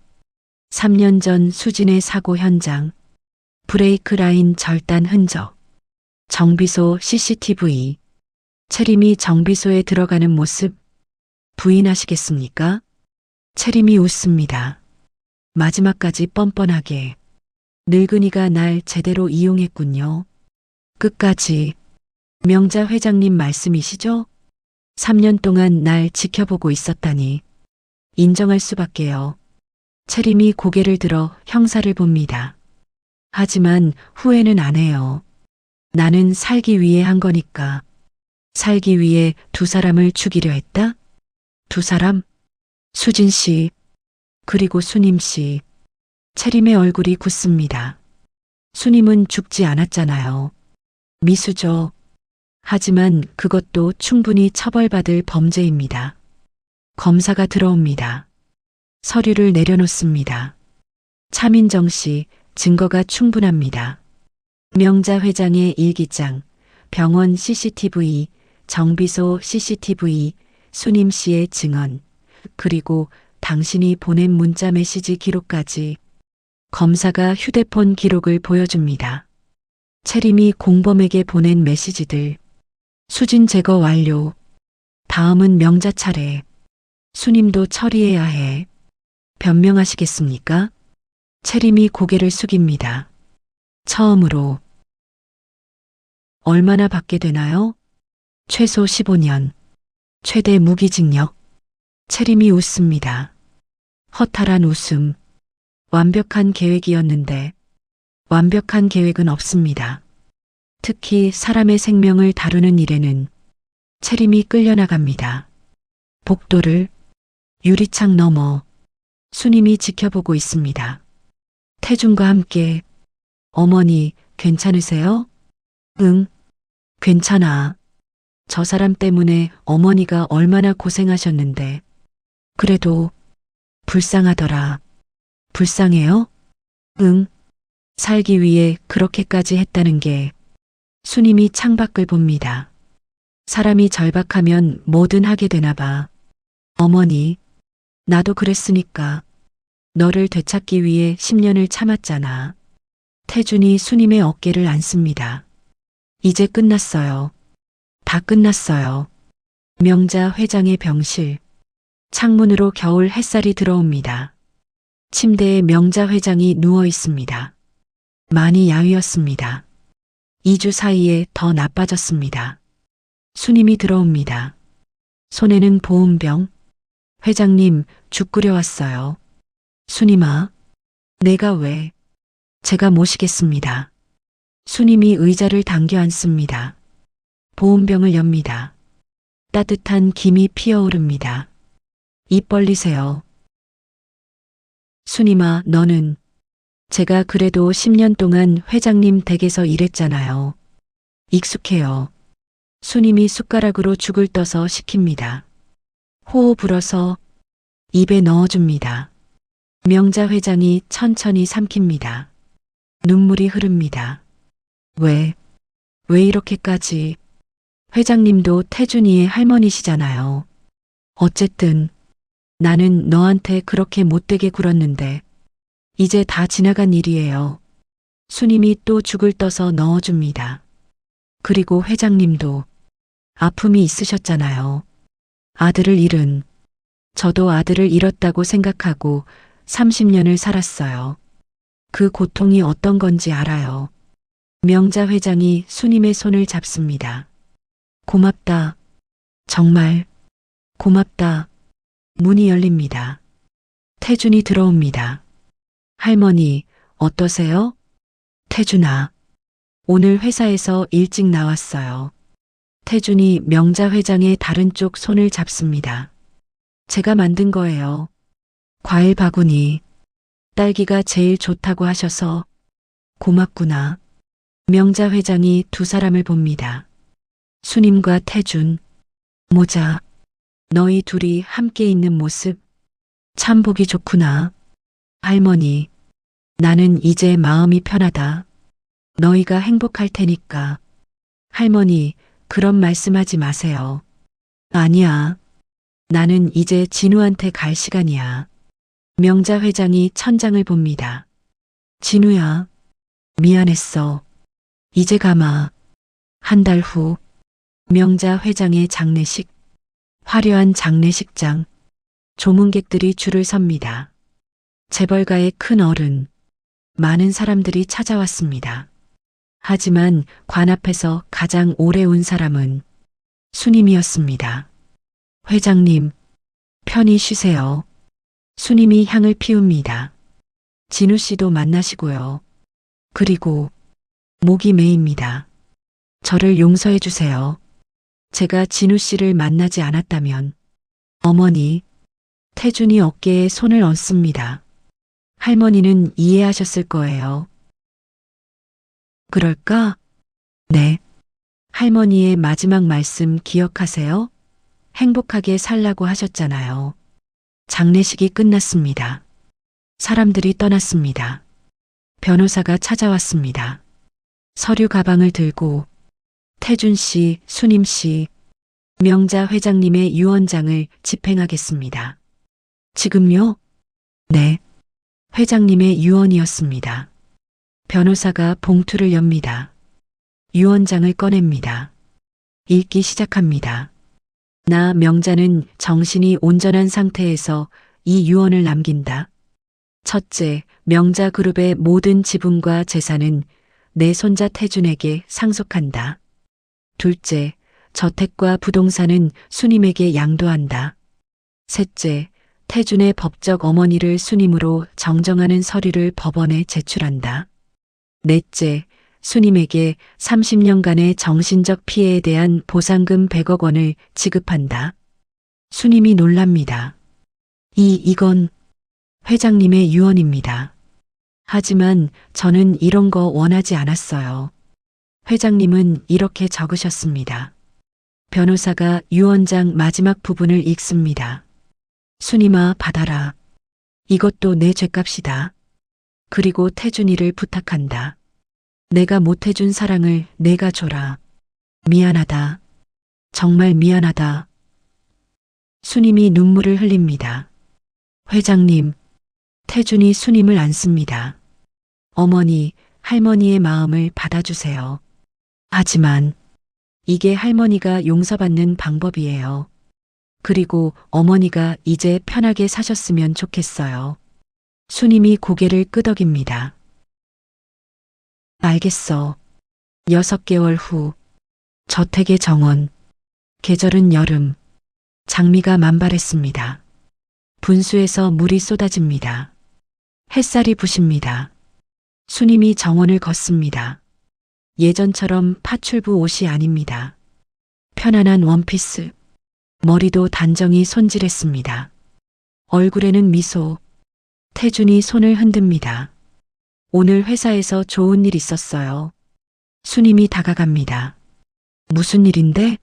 3년 전 수진의 사고 현장, 브레이크 라인 절단 흔적, 정비소 CCTV, 채림이 정비소에 들어가는 모습 부인하시겠습니까? 채림이 웃습니다. 마지막까지 뻔뻔하게. 늙은이가 날 제대로 이용했군요. 끝까지. 명자 회장님 말씀이시죠? 3년 동안 날 지켜보고 있었다니. 인정할 수밖에요. 채림이 고개를 들어 형사를 봅니다. 하지만 후회는 안 해요. 나는 살기 위해 한 거니까. 살기 위해 2사람을 죽이려 했다? 2사람? 수진 씨, 그리고 수님 씨. 채림의 얼굴이 굳습니다. 수님은 죽지 않았잖아요. 미수죠. 하지만 그것도 충분히 처벌받을 범죄입니다. 검사가 들어옵니다. 서류를 내려놓습니다. 차민정 씨, 증거가 충분합니다. 명자 회장의 일기장, 병원 CCTV, 정비소 CCTV, 수님 씨의 증언, 그리고 당신이 보낸 문자 메시지 기록까지. 검사가 휴대폰 기록을 보여줍니다. 채림이 공범에게 보낸 메시지들. 수진 제거 완료. 다음은 명자 차례. 수님도 처리해야 해. 변명하시겠습니까? 채림이 고개를 숙입니다. 처음으로. 얼마나 받게 되나요? 최소 15년. 최대 무기징역. 채림이 웃습니다. 허탈한 웃음. 완벽한 계획이었는데 완벽한 계획은 없습니다. 특히 사람의 생명을 다루는 일에는. 채림이 끌려나갑니다. 복도를, 유리창 너머. 수님이 지켜보고 있습니다. 태준과 함께. 어머니, 괜찮으세요? 응, 괜찮아. 저 사람 때문에 어머니가 얼마나 고생하셨는데. 그래도 불쌍하더라. 불쌍해요? 응. 살기 위해 그렇게까지 했다는 게. 수님이 창밖을 봅니다. 사람이 절박하면 뭐든 하게 되나 봐. 어머니, 나도 그랬으니까. 너를 되찾기 위해 10년을 참았잖아. 태준이 수님의 어깨를 안습니다. 이제 끝났어요. 다 끝났어요. 명자 회장의 병실. 창문으로 겨울 햇살이 들어옵니다. 침대에 명자 회장이 누워 있습니다. 많이 야위었습니다. 2주 사이에 더 나빠졌습니다. 수님이 들어옵니다. 손에는 보온병. 회장님, 죽 끓여왔어요. 수님아, 내가 왜? 제가 모시겠습니다. 수님이 의자를 당겨 앉습니다. 보온병을 엽니다. 따뜻한 김이 피어오릅니다. 입 벌리세요. 수님아, 너는 제가 그래도 10년 동안 회장님 댁에서 일했잖아요. 익숙해요. 수님이 숟가락으로 죽을 떠서 식힙니다. 호호 불어서 입에 넣어줍니다. 명자 회장이 천천히 삼킵니다. 눈물이 흐릅니다. 왜 이렇게까지? 회장님도 태준이의 할머니시잖아요. 어쨌든 나는 너한테 그렇게 못되게 굴었는데 이제 다 지나간 일이에요. 수님이 또 죽을 떠서 넣어줍니다. 그리고 회장님도 아픔이 있으셨잖아요. 아들을 잃은, 저도 아들을 잃었다고 생각하고 30년을 살았어요. 그 고통이 어떤 건지 알아요. 명자 회장이 수님의 손을 잡습니다. 고맙다. 정말 고맙다. 문이 열립니다. 태준이 들어옵니다. 할머니, 어떠세요? 태준아, 오늘 회사에서 일찍 나왔어요. 태준이 명자 회장의 다른 쪽 손을 잡습니다. 제가 만든 거예요. 과일 바구니. 딸기가 제일 좋다고 하셔서 고맙구나. 명자 회장이 두 사람을 봅니다. 수님과 태준. 모자. 너희 둘이 함께 있는 모습 참 보기 좋구나. 할머니, 나는 이제 마음이 편하다. 너희가 행복할 테니까. 할머니, 그런 말씀하지 마세요. 아니야. 나는 이제 진우한테 갈 시간이야. 명자 회장이 천장을 봅니다. 진우야, 미안했어. 이제 가마. 한 달 후, 명자 회장의 장례식. 화려한 장례식장. 조문객들이 줄을 섭니다. 재벌가의 큰 어른. 많은 사람들이 찾아왔습니다. 하지만 관 앞에서 가장 오래 온 사람은 수님이었습니다. 회장님, 편히 쉬세요. 수님이 향을 피웁니다. 진우 씨도 만나시고요. 그리고 목이 메입니다. 저를 용서해 주세요. 제가 진우 씨를 만나지 않았다면 어머니, 태준이 어깨에 손을 얹습니다. 할머니는 이해하셨을 거예요. 그럴까? 네. 할머니의 마지막 말씀 기억하세요? 행복하게 살라고 하셨잖아요. 장례식이 끝났습니다. 사람들이 떠났습니다. 변호사가 찾아왔습니다. 서류 가방을 들고 태준 씨, 수님 씨, 명자 회장님의 유언장을 집행하겠습니다. 지금요? 네. 회장님의 유언이었습니다. 변호사가 봉투를 엽니다. 유언장을 꺼냅니다. 읽기 시작합니다. 나 명자는 정신이 온전한 상태에서 이 유언을 남긴다. 첫째, 명자그룹의 모든 지분과 재산은 내 손자 태준에게 상속한다. 둘째, 저택과 부동산은 수님에게 양도한다. 셋째, 태준의 법적 어머니를 수님으로 정정하는 서류를 법원에 제출한다. 넷째, 수님에게 30년간의 정신적 피해에 대한 보상금 100억 원을 지급한다. 수님이 놀랍니다. 이건 회장님의 유언입니다. 하지만 저는 이런 거 원하지 않았어요. 회장님은 이렇게 적으셨습니다. 변호사가 유언장 마지막 부분을 읽습니다. 수님아, 받아라. 이것도 내 죗값이다. 그리고 태준이를 부탁한다. 내가 못해준 사랑을 내가 줘라. 미안하다. 정말 미안하다. 수님이 눈물을 흘립니다. 회장님, 태준이 수님을 안습니다. 어머니, 할머니의 마음을 받아주세요. 하지만 이게 할머니가 용서받는 방법이에요. 그리고 어머니가 이제 편하게 사셨으면 좋겠어요. 수님이 고개를 끄덕입니다. 알겠어. 6개월 후, 저택의 정원. 계절은 여름. 장미가 만발했습니다. 분수에서 물이 쏟아집니다. 햇살이 부십니다. 수님이 정원을 걷습니다. 예전처럼 파출부 옷이 아닙니다. 편안한 원피스. 머리도 단정히 손질했습니다. 얼굴에는 미소. 태준이 손을 흔듭니다. 오늘 회사에서 좋은 일 있었어요. 수님이 다가갑니다. 무슨 일인데?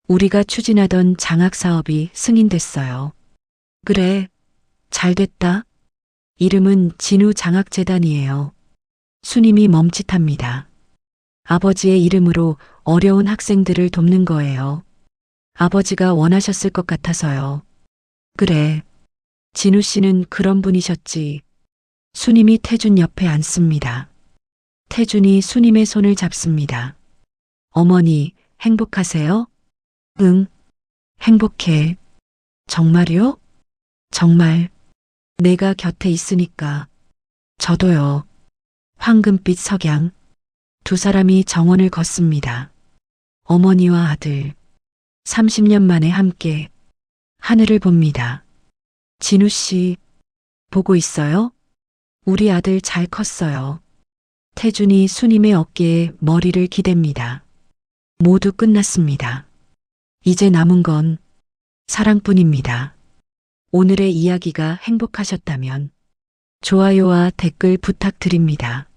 우리가 추진하던 장학 사업이 승인됐어요. 그래, 잘 됐다. 이름은 진우 장학재단이에요. 수님이 멈칫합니다. 아버지의 이름으로 어려운 학생들을 돕는 거예요. 아버지가 원하셨을 것 같아서요. 그래, 진우 씨는 그런 분이셨지. 수님이 태준 옆에 앉습니다. 태준이 수님의 손을 잡습니다. 어머니, 행복하세요? 응, 행복해. 정말요? 정말. 내가 곁에 있으니까. 저도요. 황금빛 석양. 두 사람이 정원을 걷습니다. 어머니와 아들. 30년 만에 함께 하늘을 봅니다. 진우 씨, 보고 있어요? 우리 아들 잘 컸어요. 태준이 수님의 어깨에 머리를 기댑니다. 모두 끝났습니다. 이제 남은 건 사랑뿐입니다. 오늘의 이야기가 행복하셨다면 좋아요와 댓글 부탁드립니다.